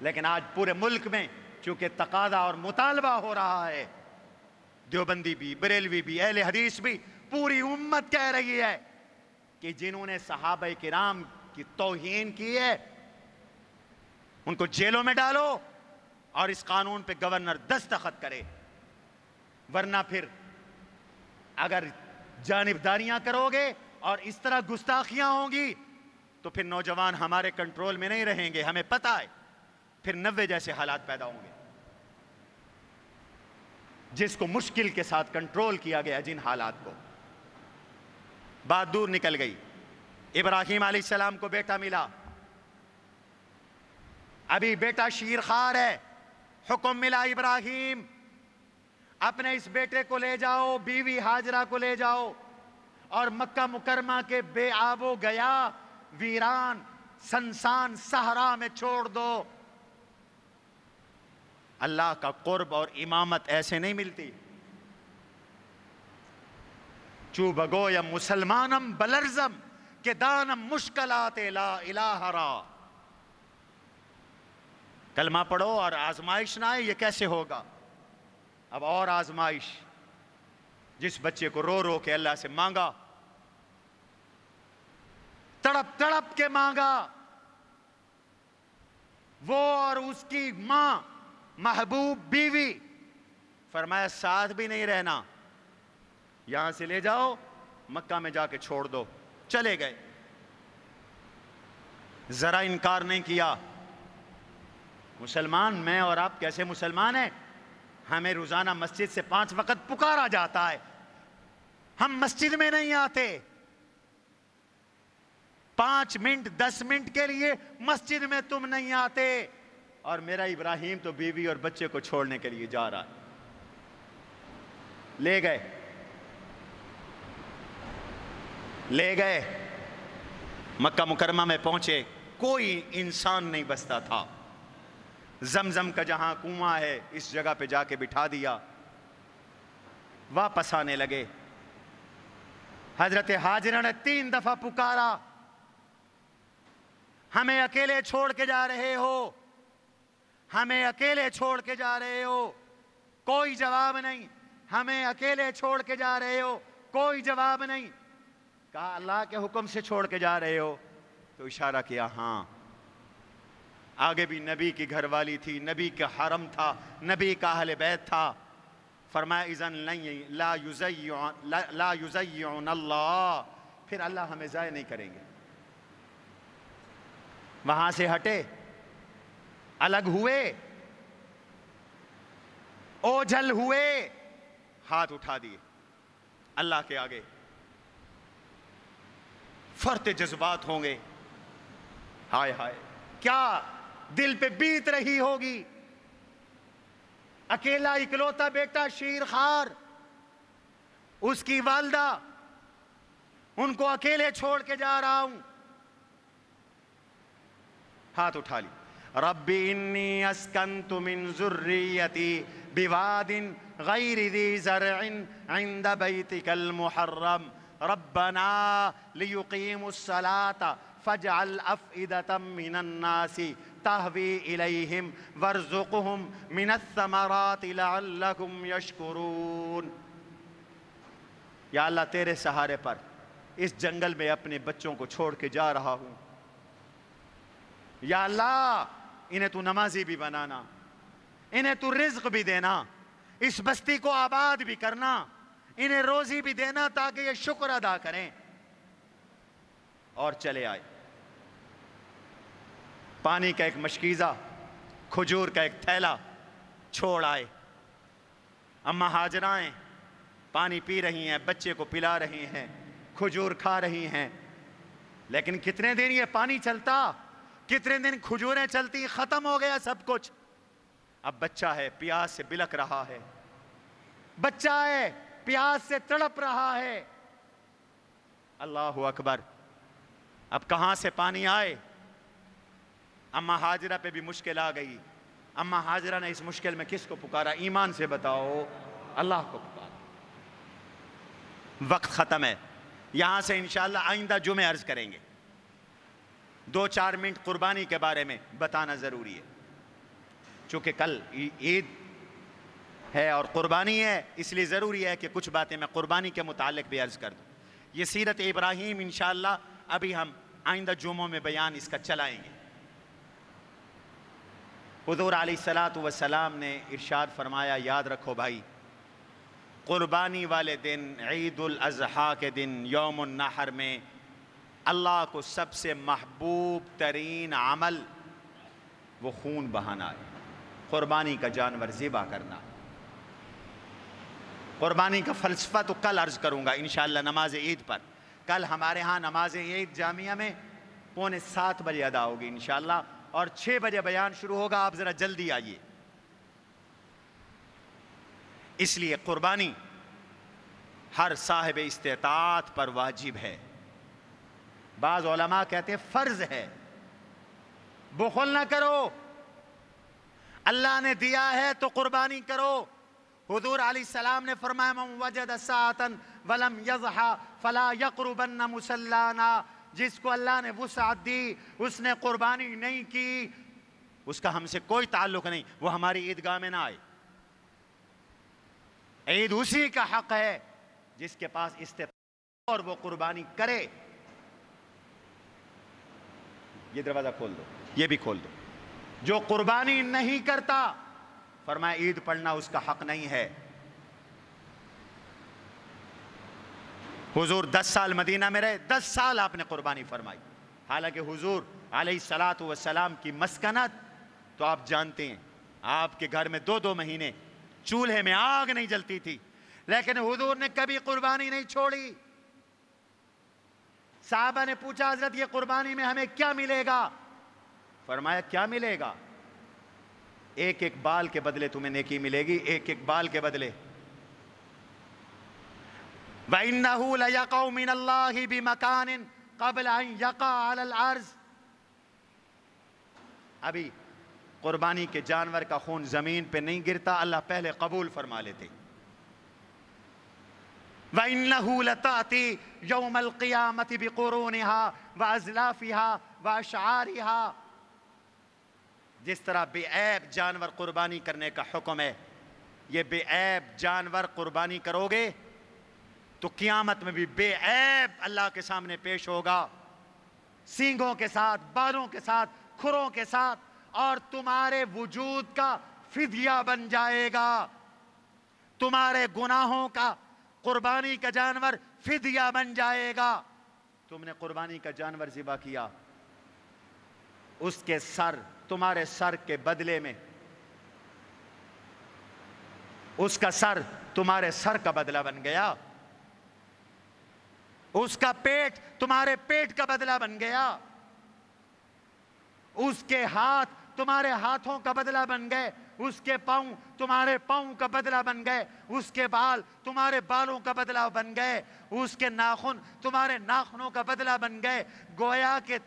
لیکن آج پورے ملک میں چونکہ تقاضا اور مطالبہ ہو رہا ہے، دیوبندی بھی، بریلوی بھی، اہل حدیث بھی، پوری امت کہہ رہی ہے کہ جنہوں نے صحابہ کرام کی توہین کی ہے ان کو جیلوں میں ڈالو اور اس قانون پہ گورنر دستخط کرے، ورنہ پھر اگر جانبداریاں کرو گے اور اس طرح گستاخیاں ہوں گی تو پھر نوجوان ہمارے کنٹرول میں نہیں رہیں گے، ہمیں پتہ ہے پھر 90 جیسے حالات پیدا ہوں گے، جس کو مشکل کے ساتھ کنٹرول کیا گیا جن حالات کو۔ بات دور نکل گئی، ابراہیم علیہ السلام کو بیٹا ملا، ابھی بیٹا شیر خوار ہے، حکم ملا ابراہیم اپنے اس بیٹے کو لے جاؤ، بیوی ہاجرہ کو لے جاؤ اور مکہ مکرمہ کے بے آب و گیا ویران سنسان صحرا میں چھوڑ دو۔ اللہ کا قرب اور امامت ایسے نہیں ملتی۔ چو بگویم مسلمانم بلرزم کہ دانم مشکلات لا الہ را۔ کلمہ پڑھو اور آزمائش نہ آئے، یہ کیسے ہوگا؟ اب اور آزمائش، جس بچے کو رو رو کے اللہ سے مانگا، تڑپ تڑپ کے مانگا، وہ اور اس کی ماں محبوب بیوی، فرمایا ساتھ بھی نہیں رہنا، یہاں سے لے جاؤ، مکہ میں جا کے چھوڑ دو۔ چلے گئے، ذرا انکار نہیں کیا۔ مسلمان میں اور آپ کیسے مسلمان ہیں؟ ہمیں روزانہ مسجد سے 5 وقت پکارا جاتا ہے، ہم مسجد میں نہیں آتے۔ 5 منٹ 10 منٹ کے لیے مسجد میں تم نہیں آتے، اور میرا ابراہیم تو بیوی اور بچے کو چھوڑنے کے لیے جا رہا ہے۔ لے گئے مکہ مکرمہ میں پہنچے، کوئی انسان نہیں بستا تھا۔ زمزم کا جہاں کنواں ہے اس جگہ پہ جا کے بٹھا دیا، واپس آنے لگے۔ حضرت ہاجرہ نے 3 دفعہ پکارا، ہمیں اکیلے چھوڑ کے جا رہے ہو، ہمیں اکیلے چھوڑ کے جا رہے ہو، کوئی جواب نہیں۔ ہمیں اکیلے چھوڑ کے جا رہے ہو، کوئی جواب نہیں۔ کہا اللہ کے حکم سے چھوڑ کے جا رہے ہو؟ تو اشارہ کیا ہاں۔ آگے بھی نبی کی گھر والی تھی، نبی کا حرم تھا، نبی کا اہل بیت تھا۔ فرمایا اذن لا یضیعن اللہ، پھر اللہ ہمیں ضائع نہیں کریں گے۔ وہاں سے ہٹے، الگ ہوئے، اوجھل ہوئے، ہاتھ اٹھا دیے اللہ کے آگے۔ فرتے جذبات ہوں گے، ہائے ہائے کیا دل پہ بیت رہی ہوگی۔ اکیلا اکلوتا بیٹا شیر خار، اس کی والدہ، ان کو اکیلے چھوڑ کے جا رہا ہوں۔ ہاتھ اٹھا لی، رب انی اسکنت من ذریتی بواد غیر ذی زرع عند بیتک المحرم ربنا لیقیموا الصلاة فاجعل افئدة من الناس تہوی الیہم وارزقہم من الثمرات لعلکم یشکرون۔ یا اللہ تیرے سہارے پر اس جنگل میں اپنے بچوں کو چھوڑ کے جا رہا ہوں۔ یا اللہ انہیں تو نمازی بھی بنانا، انہیں تو رزق بھی دینا، اس بستی کو آباد بھی کرنا، انہیں روزی بھی دینا تاکہ یہ شکر ادا کریں۔ اور چلے آئے، پانی کا ایک مشکیزہ، کھجور کا ایک تھیلا چھوڑ آئے۔ اماں ہاجرائیں پانی پی رہی ہیں، بچے کو پلا رہی ہیں، کھجور کھا رہی ہیں۔ لیکن کتنے دن یہ پانی چلتا، کتنے دن کھجوریں چلتی، ختم ہو گیا سب کچھ۔ اب بچہ ہے پیاس سے بلک رہا ہے، بچہ ہے پیاس سے تڑپ رہا ہے۔ اللہ اکبر، اب کہاں سے پانی آئے؟ اماں ہاجرہ پہ بھی مشکل آ گئی۔ اماں ہاجرہ نے اس مشکل میں کس کو پکارا؟ ایمان سے بتاؤ، اللہ کو پکارا۔ وقت ختم ہے، یہاں سے انشاءاللہ آئندہ جمعے عرض کریں گے۔ 2-4 منٹ قربانی کے بارے میں بتانا ضروری ہے، چونکہ کل عید ہے اور قربانی ہے، اس لیے ضروری ہے کہ کچھ باتیں میں قربانی کے متعلق بھی عرض کر دوں۔ یہ سیرت ابراہیم انشاءاللہ ابھی ہم آئندہ جمعوں میں بیان اس کا چلائیں گے۔ حضور علیہ السلام نے ارشاد فرمایا، یاد رکھو بھائی، قربانی والے دن، عید الاضحیٰ کے دن، یوم النحر میں اللہ کو سب سے محبوب ترین عمل وہ خون بہانا ہے، قربانی کا جانور ذبح کرنا۔ قربانی کا فلسفہ تو کل عرض کروں گا انشاءاللہ نماز عید پر۔ کل ہمارے ہاں نماز عید جامعہ میں 6:45 بجے ادا ہوگی انشاءاللہ، اور 6 بجے بیان شروع ہوگا، آپ ذرا جلدی آئیے۔ اس لیے قربانی ہر صاحب استطاعت پر واجب ہے. بعض علماء کہتے ہیں فرض ہے. بخل نہ کرو، اللہ نے دیا ہے تو قربانی کرو. حضور علیہ السلام نے فرمایا من وجد ساعتاً ولم یضحى فلا یقربن مصلانا. جس کو اللہ نے وسعت دی اس نے قربانی نہیں کی، اس کا ہم سے کوئی تعلق نہیں، وہ ہماری عیدگاہ میں نہ آئے. عید اسی کا حق ہے جس کے پاس استطاعت اور وہ قربانی کرے. یہ دروازہ کھول دو، یہ بھی کھول دو. جو قربانی نہیں کرتا فرمایا عید پڑھنا اس کا حق نہیں ہے. حضور 10 سال مدینہ میں رہے، 10 سال آپ نے قربانی فرمائی. حالانکہ حضور علیہ الصلاۃ والسلام کی مسکنت تو آپ جانتے ہیں، آپ کے گھر میں 2 مہینے چولہے میں آگ نہیں جلتی تھی، لیکن حضور نے کبھی قربانی نہیں چھوڑی. صحابہ نے پوچھا حضرت یہ قربانی میں ہمیں کیا ملے گا؟ فرمایا کیا ملے گا؟ ایک ایک بال کے بدلے تمہیں نیکی ملے گی، ایک ایک بال کے بدلے. وَإِنَّهُ لَيَقَعُ مِنَ اللَّهِ بِمَكَانٍ قَبْلَ أَن يَقَعَ عَلَى الْأَرْضِ. ابھی قربانی کے جانور کا خون زمین پہ نہیں گرتا، اللہ پہلے قبول فرما لیتے. وَإِنَّهُ لَتَأْتِي يَوْمَ الْقِيَامَةِ بِقُرُونِهَا وَأَزْلَافِهَا وَأَشْعَارِهَا. جس طرح بے عیب جانور قربانی کرنے کا حکم ہے، یہ بے عیب جانور قربانی کرو گے تو قیامت میں بھی بے عیب اللہ کے سامنے پیش ہوگا، سینگوں کے ساتھ، بالوں کے ساتھ، کھروں کے ساتھ، اور تمہارے وجود کا فدیہ بن جائے گا. تمہارے گناہوں کا قربانی کا جانور فدیہ بن جائے گا. تم نے قربانی کا جانور ذبح کیا، اس کے سر تمہارے سر کے بدلے میں، اس کا سر تمہارے سر کا بدلہ بن گیا، اس کا پیٹ تمہارے پیٹ کا بدلہ بن گیا، اس کے ہاتھ تمہارے ہاتھوں کا بدلہ بن گئے، اس کے پاؤں تمہارے پاؤں کا بدلہ بن گئے، اس کے بال تمہارے بالوں کا بدلہ بن گئے، اس کے ناخن تمہارے ناخنوں کا بدلہ بن گئے. گویا کہ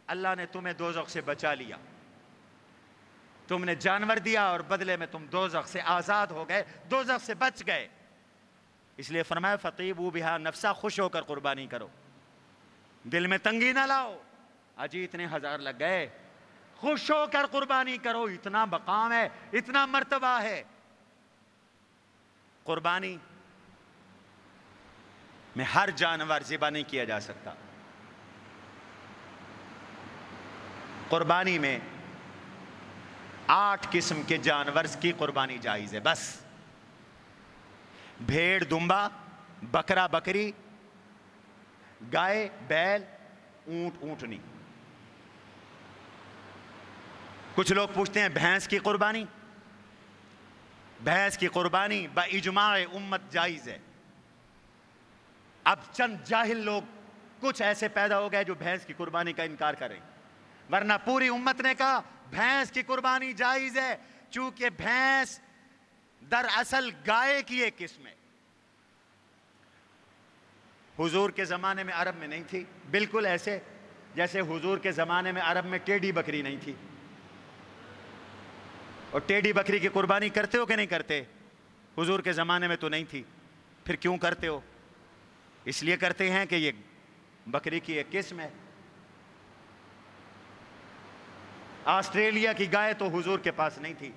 اللہ نے تمہیں دوزخ سے بچا لیا. تم نے جانور دیا اور بدلے میں تم دوزخ سے آزاد ہو گئے، دوزخ سے بچ گئے. اس لیے فرمایا فطیبوا بہا نفسا، خوش ہو کر قربانی کرو، دل میں تنگی نہ لاؤ اجی اتنے ہزار لگ گئے. خوش ہو کر قربانی کرو، اتنا مقام ہے، اتنا مرتبہ ہے. قربانی میں ہر جانور ذبح نہیں کیا جا سکتا. قربانی میں 8 قسم کے جانور کی قربانی جائز ہے بس. بھیڑ دمبا، بکرا بکری، گائے بیل، اونٹ اونٹنی. کچھ لوگ پوچھتے ہیں بھینس کی قربانی. بھینس کی قربانی باجماع امت جائز ہے. اب چند جاہل لوگ کچھ ایسے پیدا ہو گئے جو بھینس کی قربانی کا انکار کریں، ورنہ پوری امت نے کہا بھینس کی قربانی جائز ہے، چونکہ بھینس دراصل گائے کی ایک قسم ہے. حضور کے زمانے میں عرب میں نہیں تھی، بالکل ایسے جیسے حضور کے زمانے میں عرب میں ٹیڑھی بکری نہیں تھی. اور ٹیڑھی بکری کی قربانی کرتے ہو کہ نہیں کرتے؟ حضور کے زمانے میں تو نہیں تھی، پھر کیوں کرتے ہو؟ اس لیے کرتے ہیں کہ یہ بکری کی ایک قسم ہے. آسٹریلیا کی گائے تو حضور کے پاس نہیں تھی،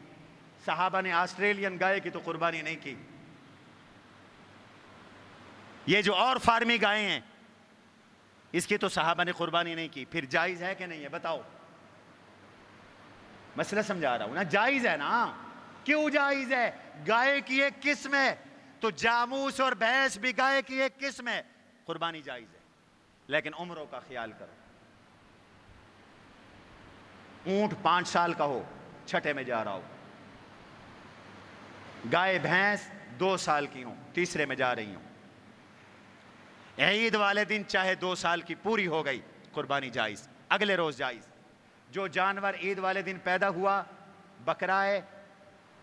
صحابہ نے آسٹریلین گائے کی تو قربانی نہیں کی. یہ جو اور فارمی گائیں ہیں اس کی تو صحابہ نے قربانی نہیں کی. پھر جائز ہے کہ نہیں ہے بتاؤ؟ مسئلہ سمجھا رہا ہوں نا، جائز ہے نا. کیوں جائز ہے؟ گائے کی ایک قسم ہے، تو جاموس اور بھینس بھی گائے کی ایک قسم ہے، قربانی جائز ہے. لیکن عمروں کا خیال کرو. اونٹ 5 سال کا ہو، چھٹے میں جا رہا ہو. گائے بھینس 2 سال کی ہوں، تیسرے میں جا رہی ہوں. عید والے دن چاہے 2 سال کی پوری ہو گئی، قربانی جائز، اگلے روز جائز. جو جانور عید والے دن پیدا ہوا، بکرا ہے،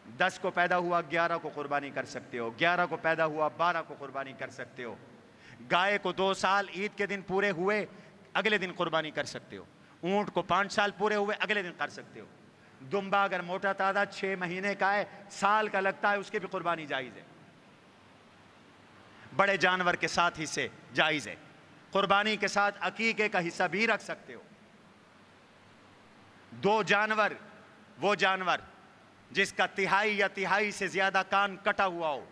10 کو پیدا ہوا 11 کو قربانی کر سکتے ہو، 11 کو پیدا ہوا 12 کو قربانی کر سکتے ہو، گائے کو 2 سال عید کے دن پورے ہوئے اگلے دن قربانی کر سکتے ہو، اونٹ کو 5 سال پورے ہوئے اگلے دن کر سکتے ہو، دمبا اگر موٹا تازہ 6 مہینے کا ہے، سال کا لگتا ہے، اس کی بھی قربانی جائز ہے، بڑے جانور کے ساتھ حصے جائز ہے، قربانی کے ساتھ عقیقے کا حصہ بھی رکھ سکتے ہو۔ 2 جانور، وہ جانور جس کا تہائی یا تہائی سے زیادہ کان کٹا ہوا ہو،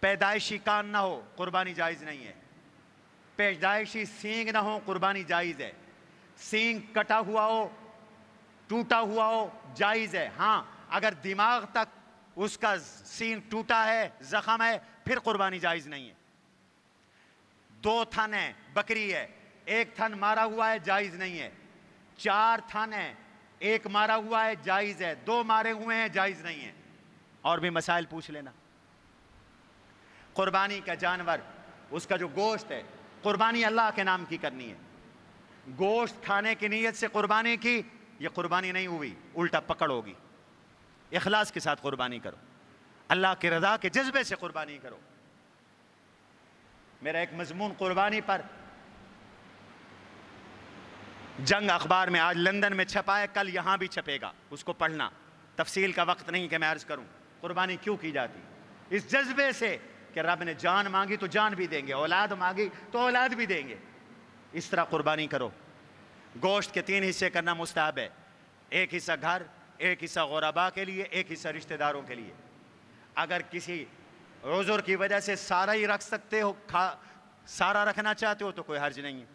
پیدائشی کان نہ ہو، قربانی جائز نہیں ہے، پیدائشی سینگ نہ ہو، قربانی جائز ہے، سینگ کٹا ہوا ہو، ٹوٹا ہوا ہو، جائز ہے، ہاں اگر دماغ تک اس کا سینگ ٹوٹا ہے، زخم ہے، پھر قربانی جائز نہیں ہے۔ 2 تھن ہے، بکری ہے، 1 تھن مارا ہوا ہے، جائز نہیں ہے، 4 تھن ہے، 1 مارا ہوا ہے، جائز ہے، 2 مارے ہوئے ہیں، جائز نہیں ہے۔ اور بھی مسائل پوچھ لینا۔ قربانی کا جانور، اس کا جو گوشت ہے، قربانی اللہ کے نام کی کرنی ہے، گوشت کھانے کی نیت سے قربانی کی، یہ قربانی نہیں ہوئی، الٹا پکڑ ہوگی۔ اخلاص کے ساتھ قربانی کرو، اللہ کی رضا کے جذبے سے قربانی کرو۔ میرا ایک مضمون قربانی پر جنگ اخبار میں آج لندن میں چھپا ہے، کل یہاں بھی چھپے گا، اس کو پڑھنا، تفصیل کا وقت نہیں کہ میں عرض کروں۔ قربانی کیوں کی جاتی؟ اس جذبے سے کہ رب نے جان مانگی تو جان بھی دیں گے، اولاد مانگی تو اولاد بھی دیں گے، اس طرح قربانی کرو۔ گوشت کے 3 حصے کرنا مستحب ہے، 1 حصہ گھر، 1 حصہ غربا کے لیے، 1 حصہ رشتہ داروں کے لیے۔ اگر کسی عذر کی وجہ سے سارا ہی رکھ سکتے ہو، سارا رکھنا چاہتے ہو تو کوئی حرج نہیں ہے،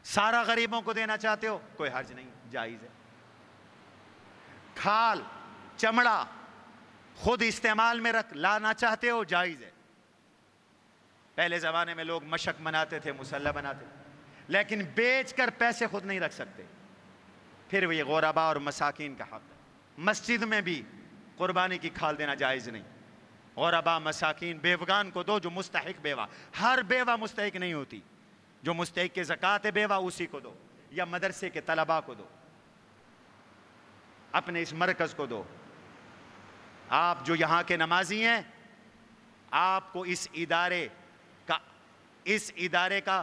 سارا غریبوں کو دینا چاہتے ہو کوئی حرج نہیں، جائز ہے۔ کھال، چمڑا خود استعمال میں رکھ لانا چاہتے ہو، جائز ہے۔ پہلے زمانے میں لوگ مشک بناتے تھے، مسلح بناتے تھے، لیکن بیچ کر پیسے خود نہیں رکھ سکتے، پھر وہ یہ غربا اور مساکین کا حق ہے۔ مسجد میں بھی قربانی کی کھال دینا جائز نہیں، غربا، مساکین، بیوگان کو دو، جو مستحق بیوہ، ہر بیوہ مستحق نہیں ہوتی، جو مستحق کے زکوٰۃ بیوہ اسی کو دو، یا مدرسے کے طلباء کو دو، اپنے اس مرکز کو دو۔ آپ جو یہاں کے نمازی ہیں، آپ کو اس ادارے کا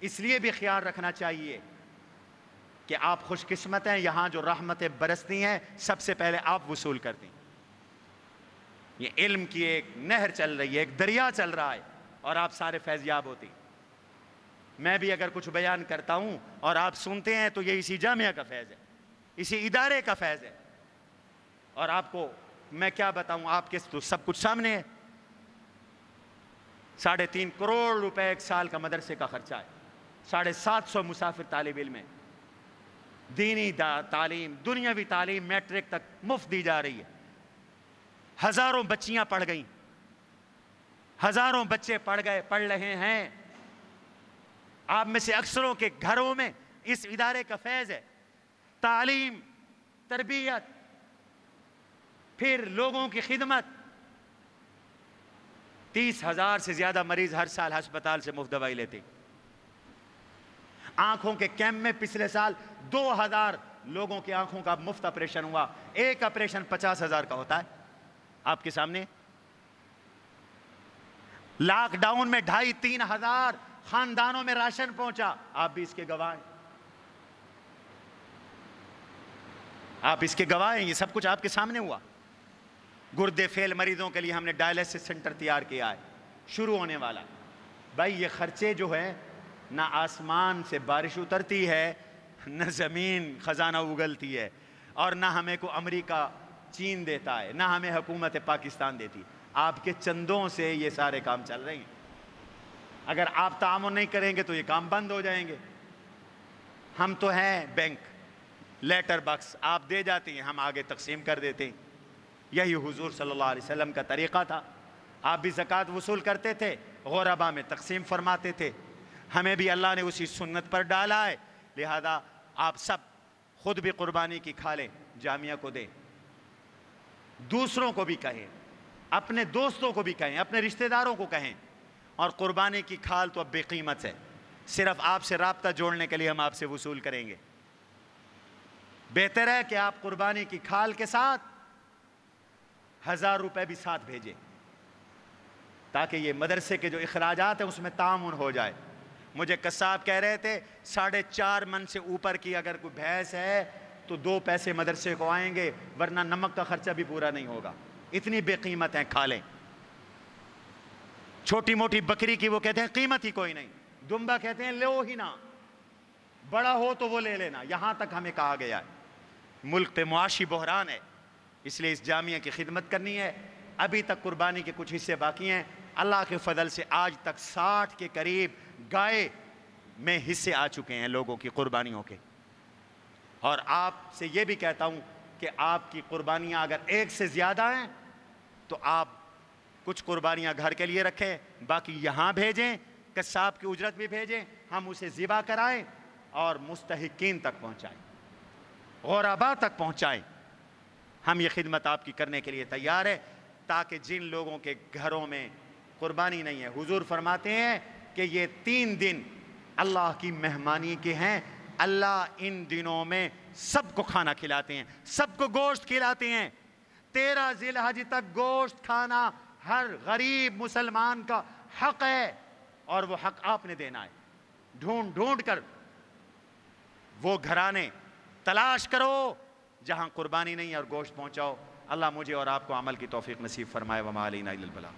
اس لیے بھی خیال رکھنا چاہیے کہ آپ خوش قسمت ہیں، یہاں جو رحمتیں برستی ہیں سب سے پہلے آپ وصول کرتی ہیں۔ یہ علم کی ایک نہر چل رہی ہے، ایک دریا چل رہا ہے، اور آپ سارے فیض یاب ہوتے ہیں۔ میں بھی اگر کچھ بیان کرتا ہوں اور آپ سنتے ہیں تو یہ اسی جامعہ کا فیض ہے، اسی ادارے کا فیض ہے، اور آپ کو میں کیا بتاؤں، آپ کے تو سب کچھ سامنے ہے۔ 3.5 کروڑ روپے ایک سال کا مدرسے کا خرچہ ہے، 750 مسافر طالب علم ہیں، دینی تعلیم، دنیاوی تعلیم میٹرک تک مفت دی جا رہی ہے، ہزاروں بچیاں پڑھ گئیں، ہزاروں بچے پڑھ رہے ہیں۔ آپ میں سے اکثروں کے گھروں میں اس ادارے کا فیض ہے، تعلیم، تربیت، پھر لوگوں کی خدمت۔ 30,000 سے زیادہ مریض ہر سال ہسپتال سے مفت دوائی لیتے۔ آنکھوں کے کیمپ میں پچھلے سال 2,000 لوگوں کی آنکھوں کا مفت آپریشن ہوا، ایک آپریشن 50,000 کا ہوتا ہے، آپ کے سامنے۔ لاک ڈاؤن میں 2,500-3,000 خاندانوں میں راشن پہنچا، آپ بھی اس کے گواہ ہیں، آپ اس کے گواہ ہیں، یہ سب کچھ آپ کے سامنے ہوا۔ گردے فیل مریضوں کے لیے ہم نے ڈائلیسس سینٹر تیار کیا ہے، شروع ہونے والا۔ بھائی یہ خرچے جو ہیں، نہ آسمان سے بارش اترتی ہے، نہ زمین خزانہ اگلتی ہے، اور نہ ہمیں کو امریکہ چین دیتا ہے، نہ ہمیں حکومت پاکستان دیتی، آپ کے چندوں سے یہ سارے کام چل رہے ہیں۔ اگر آپ تعاون نہیں کریں گے تو یہ کام بند ہو جائیں گے۔ ہم تو ہیں بینک، لیٹر باکس آپ دے جاتی ہیں، ہم آگے تقسیم کر دیتے ہیں۔ یہی حضور صلی اللہ علیہ وسلم کا طریقہ تھا، آپ بھی زکوٰۃ وصول کرتے تھے، غربا میں تقسیم فرماتے تھے، ہمیں بھی اللہ نے اسی سنت پر ڈالا ہے، لہذا آپ سب خود بھی قربانی کی کھا لیں، جامعہ کو دیں، دوسروں کو بھی کہیں، اپنے دوستوں کو بھی کہیں، اپنے رشتہ داروں کو کہیں۔ اور قربانی کی کھال تو اب بے قیمت ہے، صرف آپ سے رابطہ جوڑنے کے لیے ہم آپ سے وصول کریں گے۔ بہتر ہے کہ آپ قربانی کی کھال کے ساتھ 1000 روپے بھی ساتھ بھیجے تاکہ یہ مدرسے کے جو اخراجات ہیں اس میں تعاون ہو جائے۔ مجھے قصاب کہہ رہے تھے 4.5 من سے اوپر کی اگر کوئی بھینس ہے تو 2 پیسے مدرسے کو آئیں گے، ورنہ نمک کا خرچہ بھی پورا نہیں ہوگا، اتنی بے قیمت ہیں، کھا لیں۔ چھوٹی موٹی بکری کی وہ کہتے ہیں قیمت ہی کوئی نہیں، دمبا کہتے ہیں لو ہی نہ، بڑا ہو تو وہ لے لینا، یہاں تک ہمیں کہا گیا ہے۔ ملک پہ معاشی بحران ہے، اس لیے اس جامعہ کی خدمت کرنی ہے۔ ابھی تک قربانی کے کچھ حصے باقی ہیں، اللہ کے فضل سے آج تک 60 کے قریب گائے میں حصے آ چکے ہیں لوگوں کی قربانیوں کے۔ اور آپ سے یہ بھی کہتا ہوں کہ آپ کی قربانیاں اگر 1 سے زیادہ ہیں تو آپ کچھ قربانیاں گھر کے لیے رکھیں، باقی یہاں بھیجیں، قصاب کی اجرت بھی بھیجیں، ہم اسے ذبح کرائیں اور مستحقین تک پہنچائیں، غرباء تک پہنچائیں۔ ہم یہ خدمت آپ کی کرنے کے لیے تیار ہے تاکہ جن لوگوں کے گھروں میں قربانی نہیں ہے، حضور فرماتے ہیں کہ یہ 3 دن اللہ کی مہمانی کے ہیں، اللہ ان دنوں میں سب کو کھانا کھلاتے ہیں، سب کو گوشت کھلاتے ہیں۔ 13 ذی الحج تک گوشت کھانا ہر غریب مسلمان کا حق ہے، اور وہ حق آپ نے دینا ہے۔ ڈھونڈ ڈھونڈ کر وہ گھرانے تلاش کرو جہاں قربانی نہیں ہے اور گوشت پہنچاؤ۔ اللہ مجھے اور آپ کو عمل کی توفیق نصیب فرمائے۔ وما علینا الا البلاغ۔